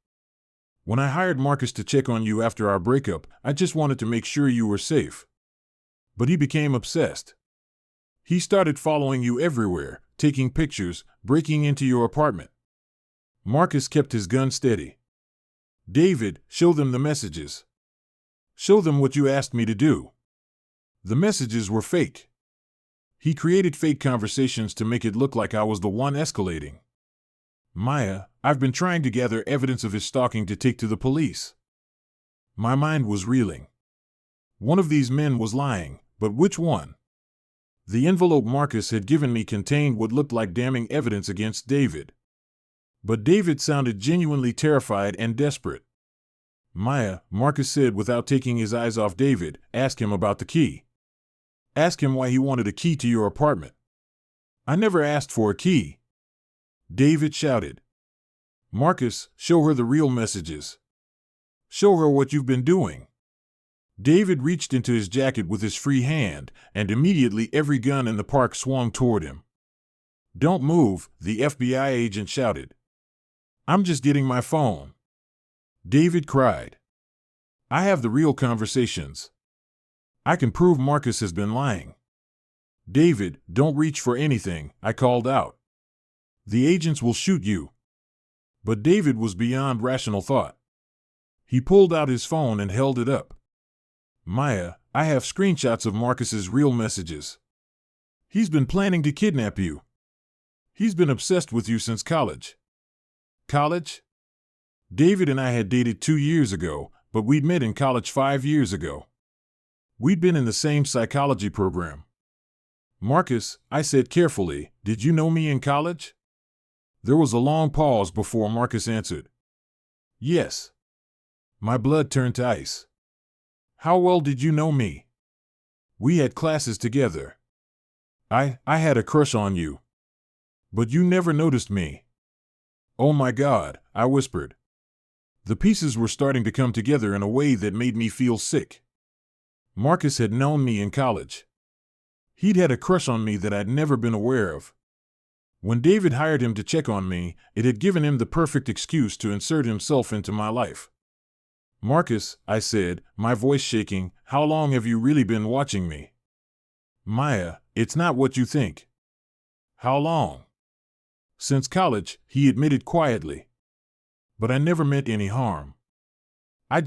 When I hired Marcus to check on you after our breakup, I just wanted to make sure you were safe. But he became obsessed. He started following you everywhere, taking pictures, breaking into your apartment. Marcus kept his gun steady. David, show them the messages. Show them what you asked me to do. The messages were fake. He created fake conversations to make it look like I was the one escalating. Maya, I've been trying to gather evidence of his stalking to take to the police. My mind was reeling. One of these men was lying, but which one? The envelope Marcus had given me contained what looked like damning evidence against David. But David sounded genuinely terrified and desperate. Maya, Marcus said without taking his eyes off David, ask him about the key. Ask him why he wanted a key to your apartment. I never asked for a key. David shouted. Marcus, show her the real messages. Show her what you've been doing. David reached into his jacket with his free hand, and immediately every gun in the park swung toward him. Don't move, the FBI agent shouted. I'm just getting my phone. David cried. I have the real conversations. I can prove Marcus has been lying. David, don't reach for anything, I called out. The agents will shoot you. But David was beyond rational thought. He pulled out his phone and held it up. Maya, I have screenshots of Marcus's real messages. He's been planning to kidnap you. He's been obsessed with you since college. College? David and I had dated 2 years ago, but we'd met in college 5 years ago. We'd been in the same psychology program. Marcus, I said carefully, did you know me in college? There was a long pause before Marcus answered. Yes. My blood turned to ice. How well did you know me? We had classes together. I had a crush on you. But you never noticed me. Oh my God, I whispered. The pieces were starting to come together in a way that made me feel sick. Marcus had known me in college. He'd had a crush on me that I'd never been aware of. When David hired him to check on me, it had given him the perfect excuse to insert himself into my life. Marcus, I said, my voice shaking, how long have you really been watching me? Maya, it's not what you think. How long? Since college, he admitted quietly. But I never meant any harm. I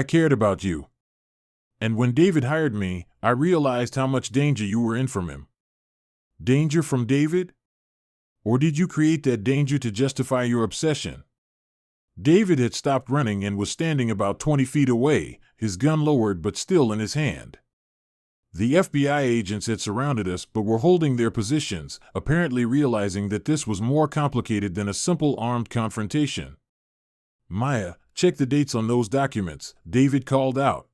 cared about you. And when David hired me, I realized how much danger you were in from him. Danger from David? Or did you create that danger to justify your obsession? David had stopped running and was standing about 20 feet away, his gun lowered but still in his hand. The FBI agents had surrounded us but were holding their positions, apparently realizing that this was more complicated than a simple armed confrontation. Maya, check the dates on those documents, David called out.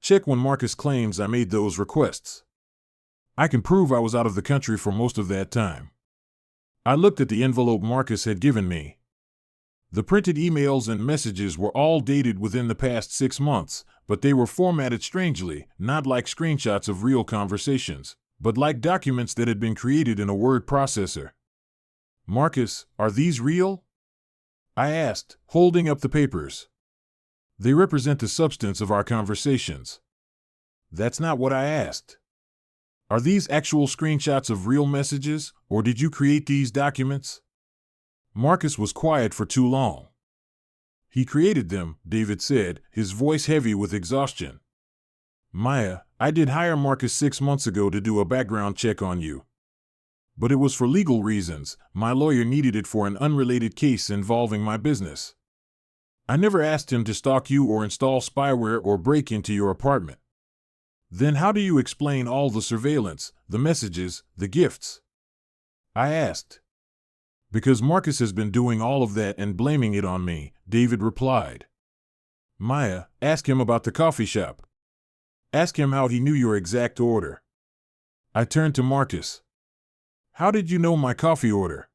Check when Marcus claims I made those requests. I can prove I was out of the country for most of that time. I looked at the envelope Marcus had given me. The printed emails and messages were all dated within the past 6 months, but they were formatted strangely, not like screenshots of real conversations, but like documents that had been created in a word processor. Marcus, are these real? I asked, holding up the papers. They represent the substance of our conversations. That's not what I asked. Are these actual screenshots of real messages, or did you create these documents? Marcus was quiet for too long. He created them, David said, his voice heavy with exhaustion. Maya, I did hire Marcus 6 months ago to do a background check on you. But it was for legal reasons. My lawyer needed it for an unrelated case involving my business. I never asked him to stalk you or install spyware or break into your apartment. Then how do you explain all the surveillance, the messages, the gifts? I asked. Because Marcus has been doing all of that and blaming it on me, David replied. Maya, ask him about the coffee shop. Ask him how he knew your exact order. I turned to Marcus. How did you know my coffee order?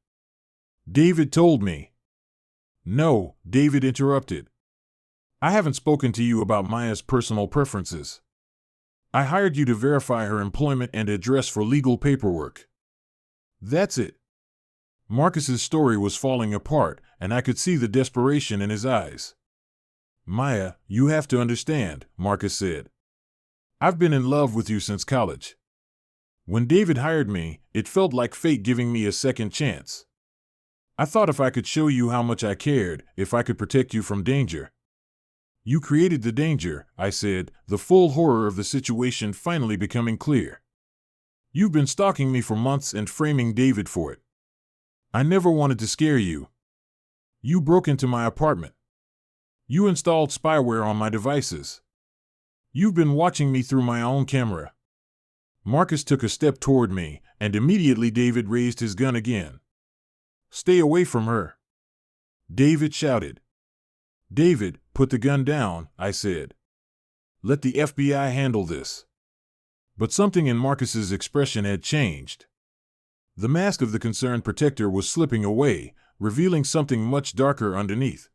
David told me. No, David interrupted. I haven't spoken to you about Maya's personal preferences. I hired you to verify her employment and address for legal paperwork. That's it. Marcus's story was falling apart, and I could see the desperation in his eyes. Maya, you have to understand, Marcus said. I've been in love with you since college. When David hired me, it felt like fate giving me a second chance. I thought if I could show you how much I cared, if I could protect you from danger. You created the danger, I said, the full horror of the situation finally becoming clear. You've been stalking me for months and framing David for it. I never wanted to scare you. You broke into my apartment. You installed spyware on my devices. You've been watching me through my own camera. Marcus took a step toward me, and immediately David raised his gun again. Stay away from her. David shouted. David, put the gun down, I said. Let the FBI handle this. But something in Marcus's expression had changed. The mask of the concerned protector was slipping away, revealing something much darker underneath.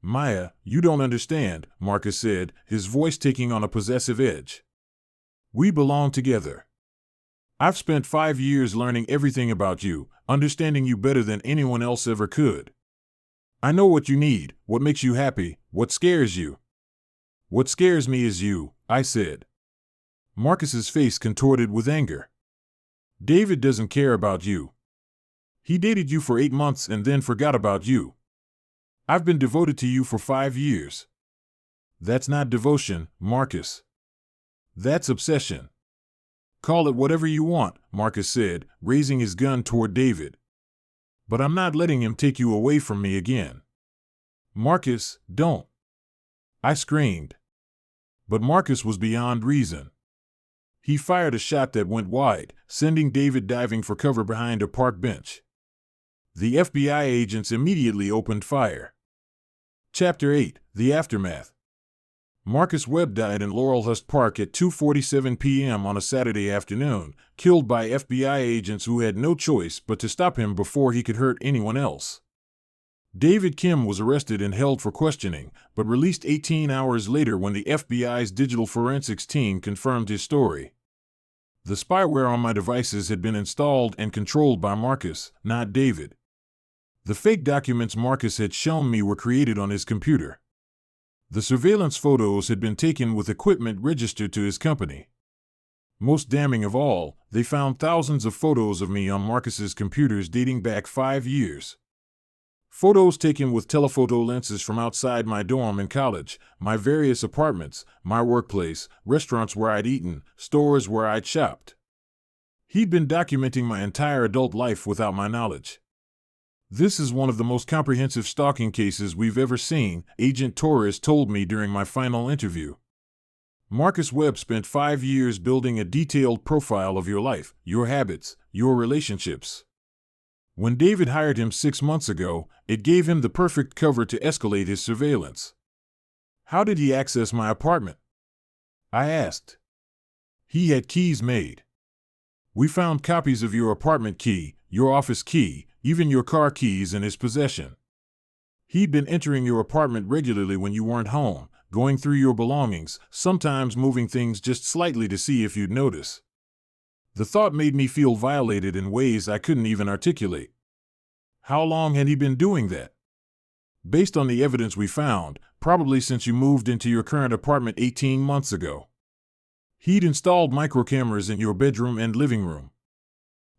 Maya, you don't understand, Marcus said, his voice taking on a possessive edge. We belong together. I've spent 5 years learning everything about you, understanding you better than anyone else ever could. I know what you need, what makes you happy, what scares you. What scares me is you, I said. Marcus's face contorted with anger. David doesn't care about you. He dated you for 8 months and then forgot about you. I've been devoted to you for 5 years. That's not devotion, Marcus. That's obsession. Call it whatever you want, Marcus said, raising his gun toward David. But I'm not letting him take you away from me again. Marcus, don't. I screamed. But Marcus was beyond reason. He fired a shot that went wide, sending David diving for cover behind a park bench. The FBI agents immediately opened fire. Chapter 8: The Aftermath. Marcus Webb died in Laurelhurst Park at 2:47 p.m. on a Saturday afternoon, killed by FBI agents who had no choice but to stop him before he could hurt anyone else. David Kim was arrested and held for questioning, but released 18 hours later when the FBI's digital forensics team confirmed his story. The spyware on my devices had been installed and controlled by Marcus, not David. The fake documents Marcus had shown me were created on his computer. The surveillance photos had been taken with equipment registered to his company. Most damning of all, they found thousands of photos of me on Marcus's computers dating back 5 years. Photos taken with telephoto lenses from outside my dorm in college, my various apartments, my workplace, restaurants where I'd eaten, stores where I'd shopped. He'd been documenting my entire adult life without my knowledge. This is one of the most comprehensive stalking cases we've ever seen, Agent Torres told me during my final interview. Marcus Webb spent 5 years building a detailed profile of your life, your habits, your relationships. When David hired him 6 months ago, it gave him the perfect cover to escalate his surveillance. How did he access my apartment? I asked. He had keys made. We found copies of your apartment key, your office key, even your car keys in his possession. He'd been entering your apartment regularly when you weren't home, going through your belongings, sometimes moving things just slightly to see if you'd notice. The thought made me feel violated in ways I couldn't even articulate. How long had he been doing that? Based on the evidence we found, probably since you moved into your current apartment 18 months ago. He'd installed microcameras in your bedroom and living room.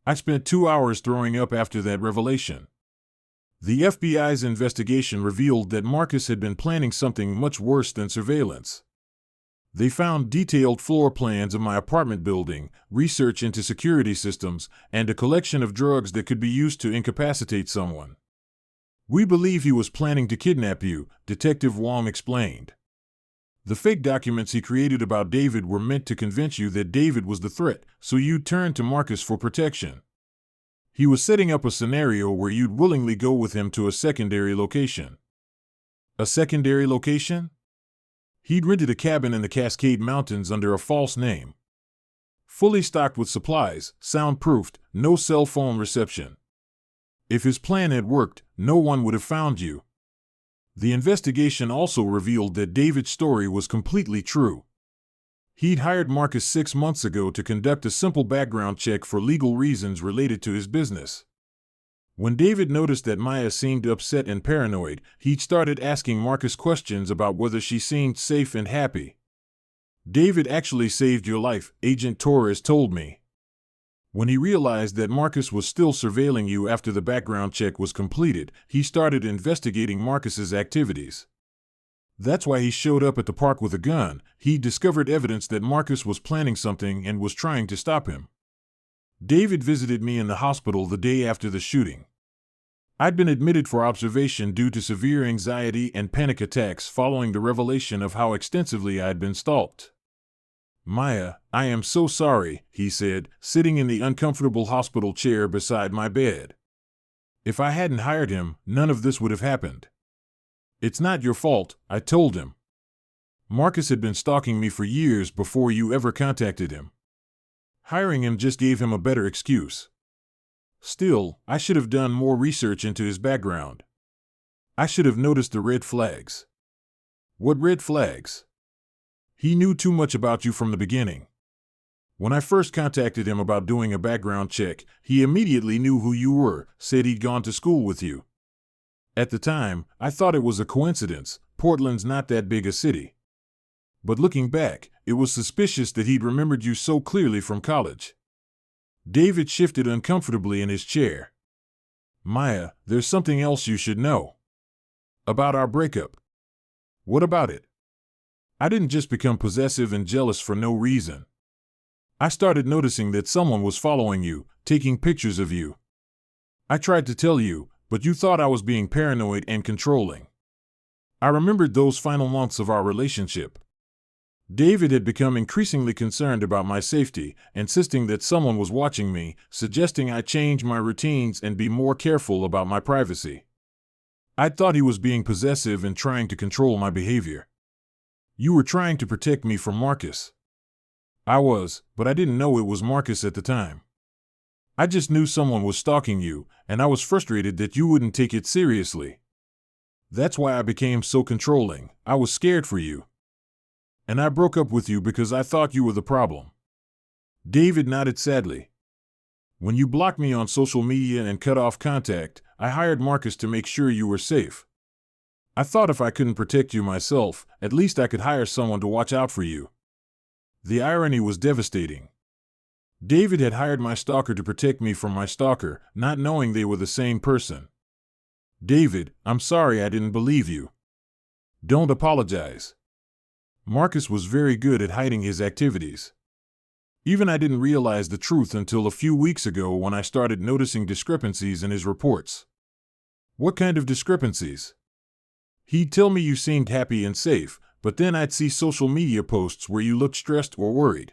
I spent 2 hours throwing up after that revelation. The FBI's investigation revealed that Marcus had been planning something much worse than surveillance. They found detailed floor plans of my apartment building, research into security systems, and a collection of drugs that could be used to incapacitate someone. We believe he was planning to kidnap you, Detective Wong explained. The fake documents he created about David were meant to convince you that David was the threat, so you'd turn to Marcus for protection. He was setting up a scenario where you'd willingly go with him to a secondary location. A secondary location? He'd rented a cabin in the Cascade Mountains under a false name. Fully stocked with supplies, soundproofed, no cell phone reception. If his plan had worked, no one would have found you. The investigation also revealed that David's story was completely true. He'd hired Marcus 6 months ago to conduct a simple background check for legal reasons related to his business. When David noticed that Maya seemed upset and paranoid, he'd started asking Marcus questions about whether she seemed safe and happy. David actually saved your life, Agent Torres told me. When he realized that Marcus was still surveilling you after the background check was completed, he started investigating Marcus's activities. That's why he showed up at the park with a gun. He discovered evidence that Marcus was planning something and was trying to stop him. David visited me in the hospital the day after the shooting. I'd been admitted for observation due to severe anxiety and panic attacks following the revelation of how extensively I'd been stalked. Maya, I am so sorry, he said, sitting in the uncomfortable hospital chair beside my bed. If I hadn't hired him, none of this would have happened. It's not your fault, I told him. Marcus had been stalking me for years before you ever contacted him. Hiring him just gave him a better excuse. Still, I should have done more research into his background. I should have noticed the red flags. What red flags? He knew too much about you from the beginning. When I first contacted him about doing a background check, he immediately knew who you were, said he'd gone to school with you. At the time, I thought it was a coincidence. Portland's not that big a city. But looking back, it was suspicious that he'd remembered you so clearly from college. David shifted uncomfortably in his chair. Maya, there's something else you should know. About our breakup. What about it? I didn't just become possessive and jealous for no reason. I started noticing that someone was following you, taking pictures of you. I tried to tell you, but you thought I was being paranoid and controlling. I remembered those final months of our relationship. David had become increasingly concerned about my safety, insisting that someone was watching me, suggesting I change my routines and be more careful about my privacy. I thought he was being possessive and trying to control my behavior. You were trying to protect me from Marcus. I was, but I didn't know it was Marcus at the time. I just knew someone was stalking you, and I was frustrated that you wouldn't take it seriously. That's why I became so controlling. I was scared for you. And I broke up with you because I thought you were the problem. David nodded sadly. When you blocked me on social media and cut off contact, I hired Marcus to make sure you were safe. I thought if I couldn't protect you myself, at least I could hire someone to watch out for you. The irony was devastating. David had hired my stalker to protect me from my stalker, not knowing they were the same person. David, I'm sorry I didn't believe you. Don't apologize. Marcus was very good at hiding his activities. Even I didn't realize the truth until a few weeks ago when I started noticing discrepancies in his reports. What kind of discrepancies? He'd tell me you seemed happy and safe, but then I'd see social media posts where you looked stressed or worried.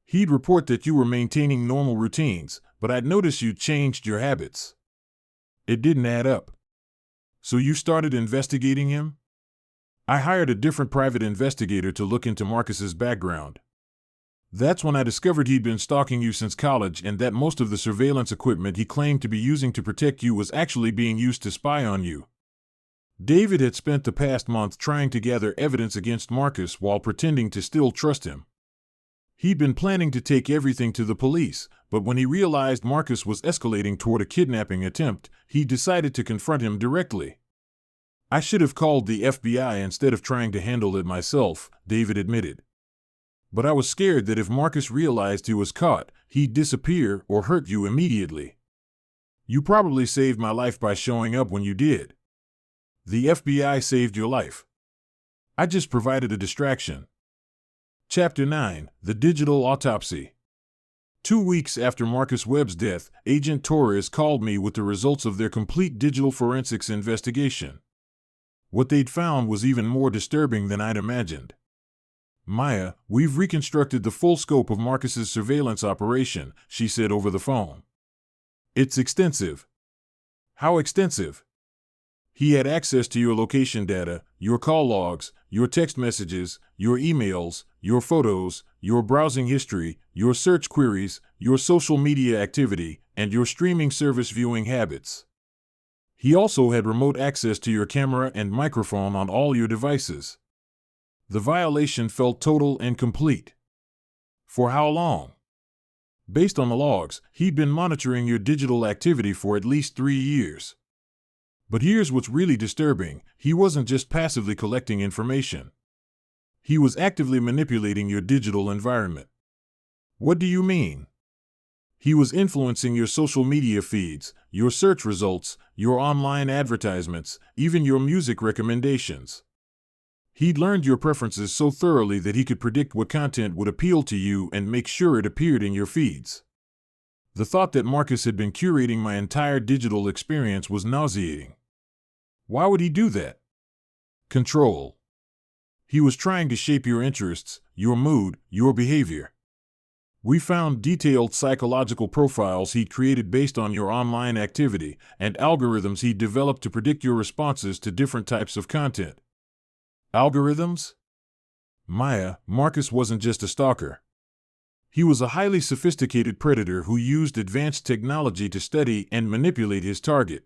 He'd report that you were maintaining normal routines, but I'd notice you'd changed your habits. It didn't add up. So you started investigating him? I hired a different private investigator to look into Marcus's background. That's when I discovered he'd been stalking you since college and that most of the surveillance equipment he claimed to be using to protect you was actually being used to spy on you. David had spent the past month trying to gather evidence against Marcus while pretending to still trust him. He'd been planning to take everything to the police, but when he realized Marcus was escalating toward a kidnapping attempt, he decided to confront him directly. I should have called the FBI instead of trying to handle it myself, David admitted. But I was scared that if Marcus realized he was caught, he'd disappear or hurt you immediately. You probably saved my life by showing up when you did. The FBI saved your life. I just provided a distraction. Chapter 9: The Digital Autopsy. 2 weeks after Marcus Webb's death, Agent Torres called me with the results of their complete digital forensics investigation. What they'd found was even more disturbing than I'd imagined. Maya, we've reconstructed the full scope of Marcus's surveillance operation, she said over the phone. It's extensive. How extensive? He had access to your location data, your call logs, your text messages, your emails, your photos, your browsing history, your search queries, your social media activity, and your streaming service viewing habits. He also had remote access to your camera and microphone on all your devices. The violation felt total and complete. For how long? Based on the logs, he'd been monitoring your digital activity for at least 3 years. But here's what's really disturbing: he wasn't just passively collecting information. He was actively manipulating your digital environment. What do you mean? He was influencing your social media feeds, your search results, your online advertisements, even your music recommendations. He'd learned your preferences so thoroughly that he could predict what content would appeal to you and make sure it appeared in your feeds. The thought that Marcus had been curating my entire digital experience was nauseating. Why would he do that? Control. He was trying to shape your interests, your mood, your behavior. We found detailed psychological profiles he'd created based on your online activity, and algorithms he'd developed to predict your responses to different types of content. Algorithms? Maya, Marcus wasn't just a stalker. He was a highly sophisticated predator who used advanced technology to study and manipulate his target.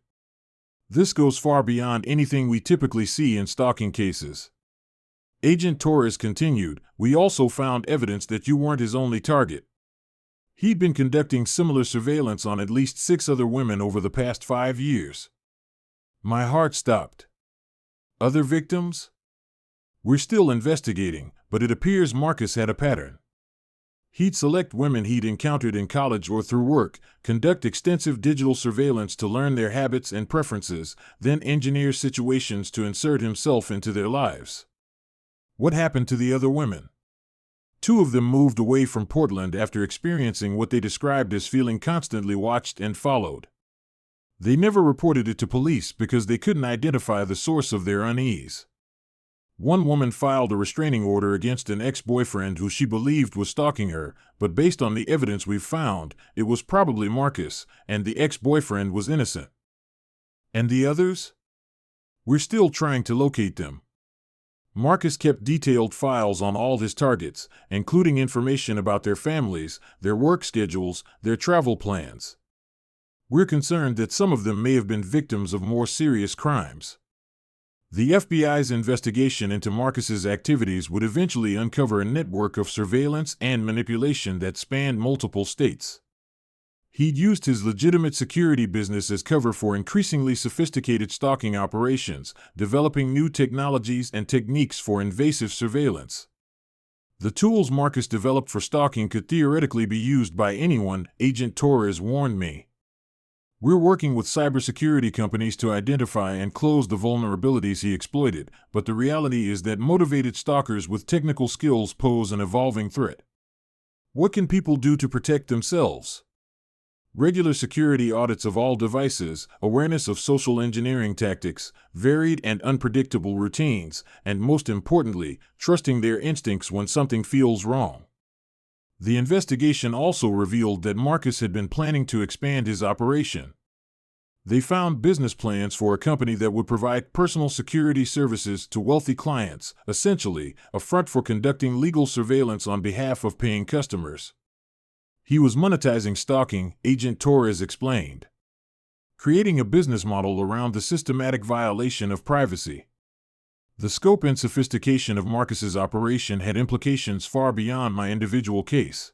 This goes far beyond anything we typically see in stalking cases. Agent Torres continued, we also found evidence that you weren't his only target. He'd been conducting similar surveillance on at least 6 other women over the past 5 years. My heart stopped. Other victims? We're still investigating, but it appears Marcus had a pattern. He'd select women he'd encountered in college or through work, conduct extensive digital surveillance to learn their habits and preferences, then engineer situations to insert himself into their lives. What happened to the other women? 2 of them moved away from Portland after experiencing what they described as feeling constantly watched and followed. They never reported it to police because they couldn't identify the source of their unease. One woman filed a restraining order against an ex-boyfriend who she believed was stalking her, but based on the evidence we've found, it was probably Marcus, and the ex-boyfriend was innocent. And the others? We're still trying to locate them. Marcus kept detailed files on all his targets, including information about their families, their work schedules, their travel plans. We're concerned that some of them may have been victims of more serious crimes. The FBI's investigation into Marcus's activities would eventually uncover a network of surveillance and manipulation that spanned multiple states. He'd used his legitimate security business as cover for increasingly sophisticated stalking operations, developing new technologies and techniques for invasive surveillance. The tools Marcus developed for stalking could theoretically be used by anyone, Agent Torres warned me. We're working with cybersecurity companies to identify and close the vulnerabilities he exploited, but the reality is that motivated stalkers with technical skills pose an evolving threat. What can people do to protect themselves? Regular security audits of all devices, awareness of social engineering tactics, varied and unpredictable routines, and most importantly, trusting their instincts when something feels wrong. The investigation also revealed that Marcus had been planning to expand his operation. They found business plans for a company that would provide personal security services to wealthy clients, essentially a front for conducting legal surveillance on behalf of paying customers. He was monetizing stalking, Agent Torres explained, creating a business model around the systematic violation of privacy. The scope and sophistication of Marcus's operation had implications far beyond my individual case.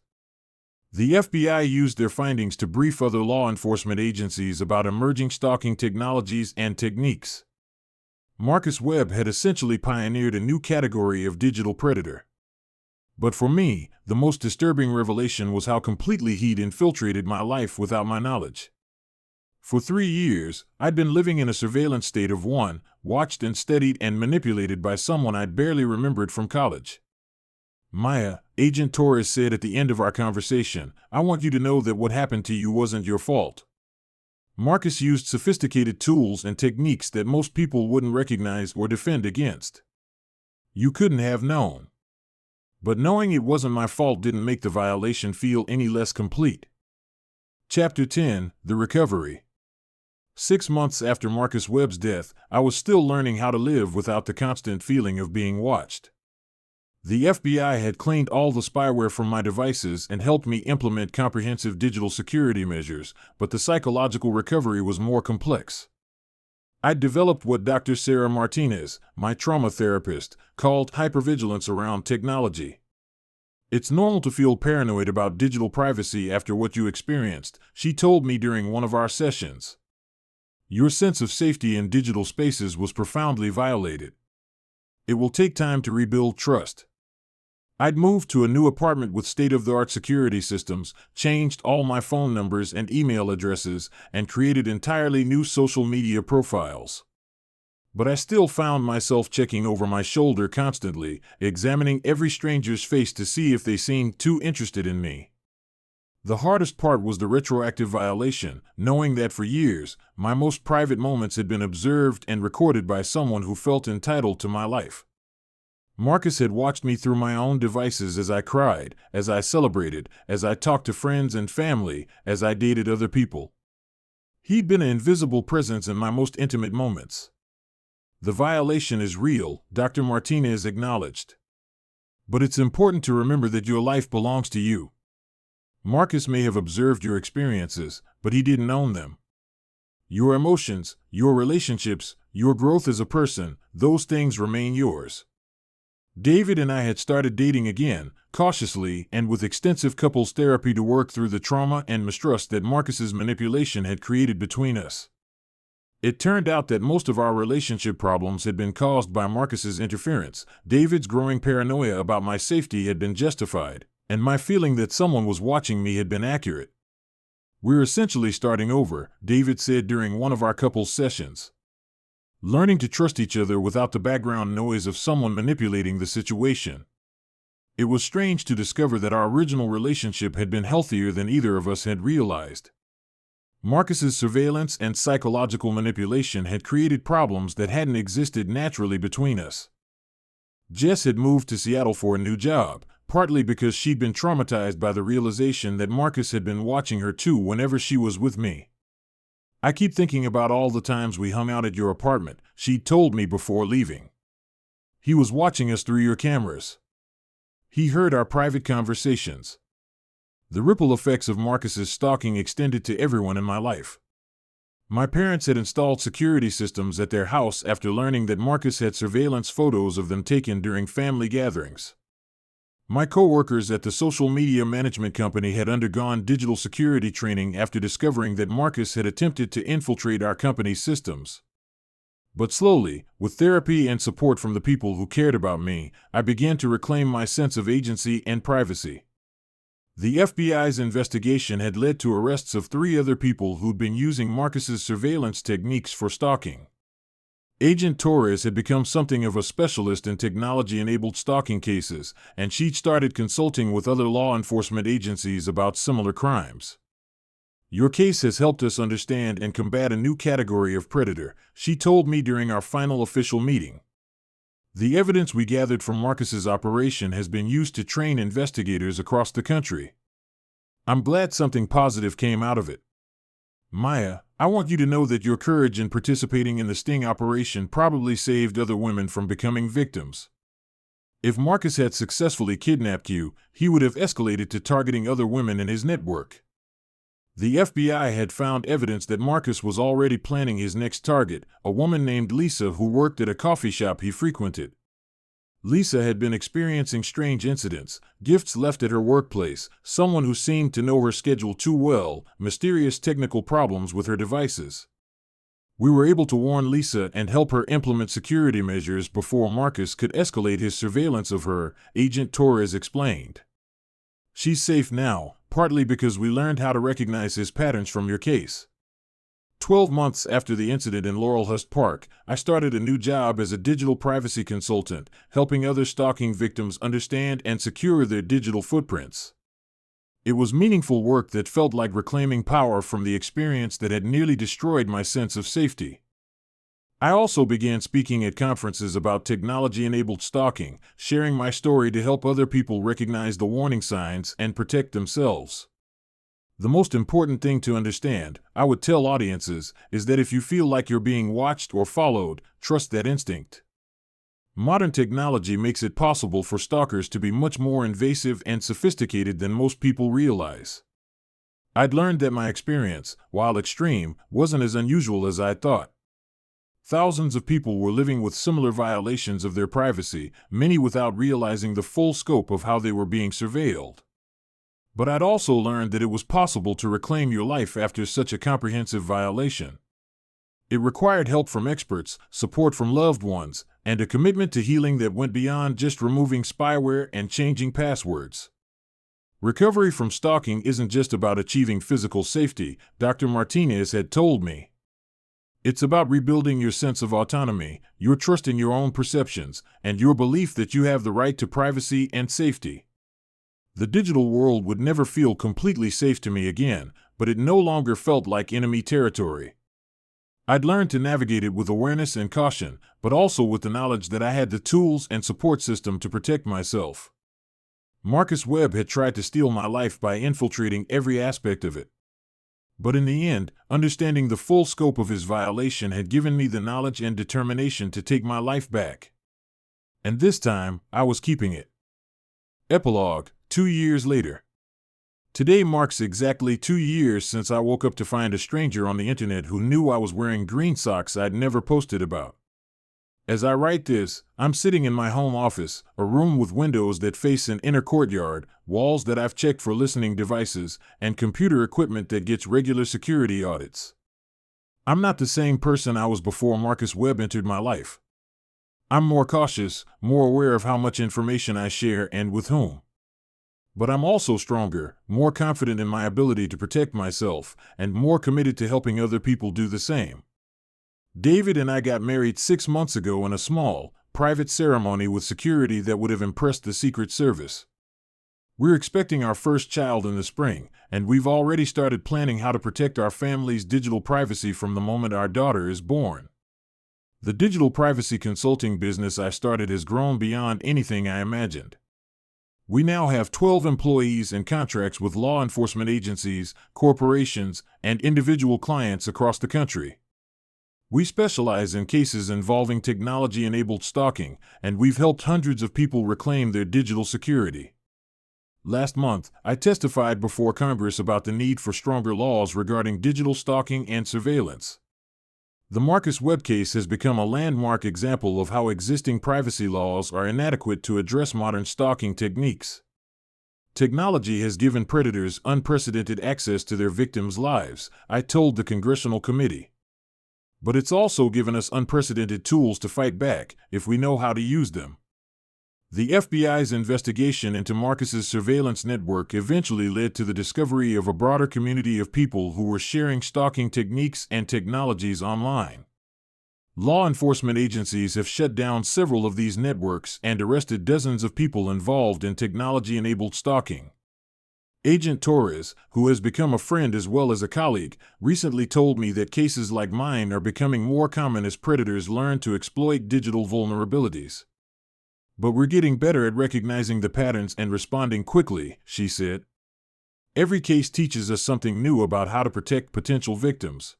The FBI used their findings to brief other law enforcement agencies about emerging stalking technologies and techniques. Marcus Webb had essentially pioneered a new category of digital predator. But for me, the most disturbing revelation was how completely he'd infiltrated my life without my knowledge. For 3 years, I'd been living in a surveillance state of one, watched and studied and manipulated by someone I'd barely remembered from college. Maya, Agent Torres said at the end of our conversation, I want you to know that what happened to you wasn't your fault. Marcus used sophisticated tools and techniques that most people wouldn't recognize or defend against. You couldn't have known. But knowing it wasn't my fault didn't make the violation feel any less complete. Chapter 10, The Recovery. 6 months after Marcus Webb's death, I was still learning how to live without the constant feeling of being watched. The FBI had cleaned all the spyware from my devices and helped me implement comprehensive digital security measures, but the psychological recovery was more complex. I'd developed what Dr. Sarah Martinez, my trauma therapist, called hypervigilance around technology. It's normal to feel paranoid about digital privacy after what you experienced, she told me during one of our sessions. Your sense of safety in digital spaces was profoundly violated. It will take time to rebuild trust. I'd moved to a new apartment with state-of-the-art security systems, changed all my phone numbers and email addresses, and created entirely new social media profiles. But I still found myself checking over my shoulder constantly, examining every stranger's face to see if they seemed too interested in me. The hardest part was the retroactive violation, knowing that for years, my most private moments had been observed and recorded by someone who felt entitled to my life. Marcus had watched me through my own devices as I cried, as I celebrated, as I talked to friends and family, as I dated other people. He'd been an invisible presence in my most intimate moments. The violation is real, Dr. Martinez acknowledged. But it's important to remember that your life belongs to you. Marcus may have observed your experiences, but he didn't own them. Your emotions, your relationships, your growth as a person, those things remain yours. David and I had started dating again, cautiously and with extensive couples therapy to work through the trauma and mistrust that Marcus's manipulation had created between us. It turned out that most of our relationship problems had been caused by Marcus's interference. David's growing paranoia about my safety had been justified, and my feeling that someone was watching me had been accurate. We're essentially starting over, David said during one of our couples sessions. Learning to trust each other without the background noise of someone manipulating the situation. It was strange to discover that our original relationship had been healthier than either of us had realized. Marcus's surveillance and psychological manipulation had created problems that hadn't existed naturally between us. Jess had moved to Seattle for a new job, partly because she'd been traumatized by the realization that Marcus had been watching her too whenever she was with me. "I keep thinking about all the times we hung out at your apartment," she'd told me before leaving. "He was watching us through your cameras. He heard our private conversations." The ripple effects of Marcus's stalking extended to everyone in my life. My parents had installed security systems at their house after learning that Marcus had surveillance photos of them taken during family gatherings. My co-workers at the social media management company had undergone digital security training after discovering that Marcus had attempted to infiltrate our company's systems. But slowly, with therapy and support from the people who cared about me, I began to reclaim my sense of agency and privacy. The FBI's investigation had led to arrests of 3 other people who'd been using Marcus's surveillance techniques for stalking. Agent Torres had become something of a specialist in technology-enabled stalking cases, and she'd started consulting with other law enforcement agencies about similar crimes. "Your case has helped us understand and combat a new category of predator," she told me during our final official meeting. "The evidence we gathered from Marcus's operation has been used to train investigators across the country. I'm glad something positive came out of it. Maya, I want you to know that your courage in participating in the sting operation probably saved other women from becoming victims. If Marcus had successfully kidnapped you, he would have escalated to targeting other women in his network." The FBI had found evidence that Marcus was already planning his next target, a woman named Lisa who worked at a coffee shop he frequented. Lisa had been experiencing strange incidents, gifts left at her workplace, someone who seemed to know her schedule too well, mysterious technical problems with her devices. "We were able to warn Lisa and help her implement security measures before Marcus could escalate his surveillance of her," Agent Torres explained. "She's safe now, partly because we learned how to recognize his patterns from your case." 12 months after the incident in Laurelhurst Park, I started a new job as a digital privacy consultant, helping other stalking victims understand and secure their digital footprints. It was meaningful work that felt like reclaiming power from the experience that had nearly destroyed my sense of safety. I also began speaking at conferences about technology-enabled stalking, sharing my story to help other people recognize the warning signs and protect themselves. The most important thing to understand, I would tell audiences, is that if you feel like you're being watched or followed, trust that instinct. Modern technology makes it possible for stalkers to be much more invasive and sophisticated than most people realize. I'd learned that my experience, while extreme, wasn't as unusual as I thought. Thousands of people were living with similar violations of their privacy, many without realizing the full scope of how they were being surveilled. But I'd also learned that it was possible to reclaim your life after such a comprehensive violation. It required help from experts, support from loved ones, and a commitment to healing that went beyond just removing spyware and changing passwords. Recovery from stalking isn't just about achieving physical safety, Dr. Martinez had told me. It's about rebuilding your sense of autonomy, your trust in your own perceptions, and your belief that you have the right to privacy and safety. The digital world would never feel completely safe to me again, but it no longer felt like enemy territory. I'd learned to navigate it with awareness and caution, but also with the knowledge that I had the tools and support system to protect myself. Marcus Webb had tried to steal my life by infiltrating every aspect of it. But in the end, understanding the full scope of his violation had given me the knowledge and determination to take my life back. And this time, I was keeping it. Epilogue, 2 years later. Today marks exactly 2 years since I woke up to find a stranger on the internet who knew I was wearing green socks I'd never posted about. As I write this, I'm sitting in my home office, a room with windows that face an inner courtyard, walls that I've checked for listening devices, and computer equipment that gets regular security audits. I'm not the same person I was before Marcus Webb entered my life. I'm more cautious, more aware of how much information I share and with whom. But I'm also stronger, more confident in my ability to protect myself, and more committed to helping other people do the same. David and I got married 6 months ago in a small, private ceremony with security that would have impressed the Secret Service. We're expecting our first child in the spring, and we've already started planning how to protect our family's digital privacy from the moment our daughter is born. The digital privacy consulting business I started has grown beyond anything I imagined. We now have 12 employees and contracts with law enforcement agencies, corporations, and individual clients across the country. We specialize in cases involving technology-enabled stalking, and we've helped hundreds of people reclaim their digital security. Last month, I testified before Congress about the need for stronger laws regarding digital stalking and surveillance. The Marcus Webb case has become a landmark example of how existing privacy laws are inadequate to address modern stalking techniques. Technology has given predators unprecedented access to their victims' lives, I told the congressional committee. But it's also given us unprecedented tools to fight back, if we know how to use them. The FBI's investigation into Marcus's surveillance network eventually led to the discovery of a broader community of people who were sharing stalking techniques and technologies online. Law enforcement agencies have shut down several of these networks and arrested dozens of people involved in technology-enabled stalking. Agent Torres, who has become a friend as well as a colleague, recently told me that cases like mine are becoming more common as predators learn to exploit digital vulnerabilities. But we're getting better at recognizing the patterns and responding quickly, she said. Every case teaches us something new about how to protect potential victims.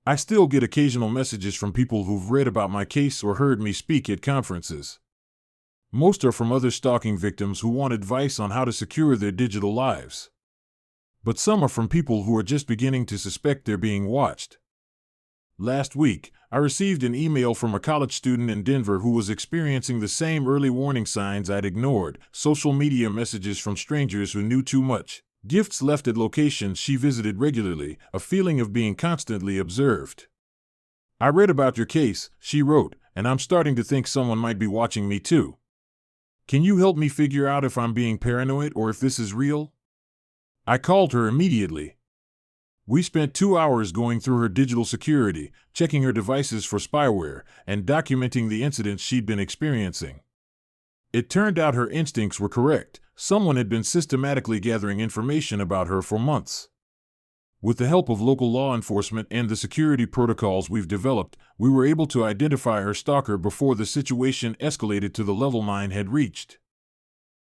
I still get occasional messages from people who've read about my case or heard me speak at conferences. Most are from other stalking victims who want advice on how to secure their digital lives. But some are from people who are just beginning to suspect they're being watched. Last week, I received an email from a college student in Denver who was experiencing the same early warning signs I'd ignored: social media messages from strangers who knew too much, gifts left at locations she visited regularly, a feeling of being constantly observed. I read about your case, she wrote, and I'm starting to think someone might be watching me too. Can you help me figure out if I'm being paranoid or if this is real? I called her immediately. We spent 2 hours going through her digital security, checking her devices for spyware, and documenting the incidents she'd been experiencing. It turned out her instincts were correct. Someone had been systematically gathering information about her for months. With the help of local law enforcement and the security protocols we've developed, we were able to identify her stalker before the situation escalated to the level mine had reached.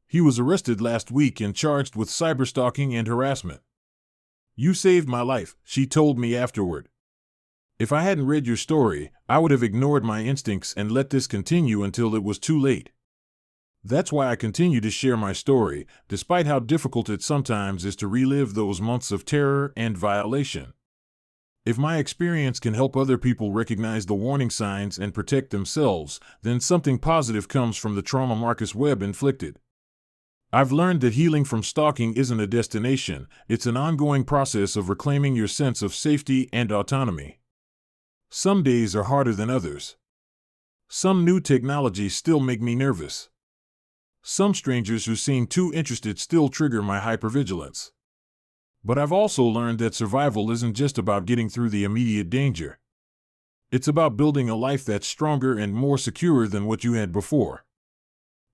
He was arrested last week and charged with cyberstalking and harassment. You saved my life, she told me afterward. If I hadn't read your story, I would have ignored my instincts and let this continue until it was too late. That's why I continue to share my story, despite how difficult it sometimes is to relive those months of terror and violation. If my experience can help other people recognize the warning signs and protect themselves, then something positive comes from the trauma Marcus Webb inflicted. I've learned that healing from stalking isn't a destination, it's an ongoing process of reclaiming your sense of safety and autonomy. Some days are harder than others. Some new technologies still make me nervous. Some strangers who seem too interested still trigger my hypervigilance. But I've also learned that survival isn't just about getting through the immediate danger. It's about building a life that's stronger and more secure than what you had before.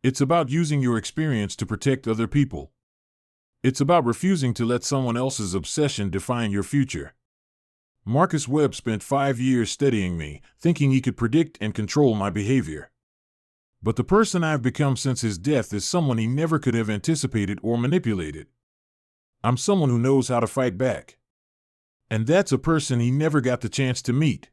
It's about using your experience to protect other people. It's about refusing to let someone else's obsession define your future. Marcus Webb spent 5 years studying me, thinking he could predict and control my behavior. But the person I've become since his death is someone he never could have anticipated or manipulated. I'm someone who knows how to fight back. And that's a person he never got the chance to meet.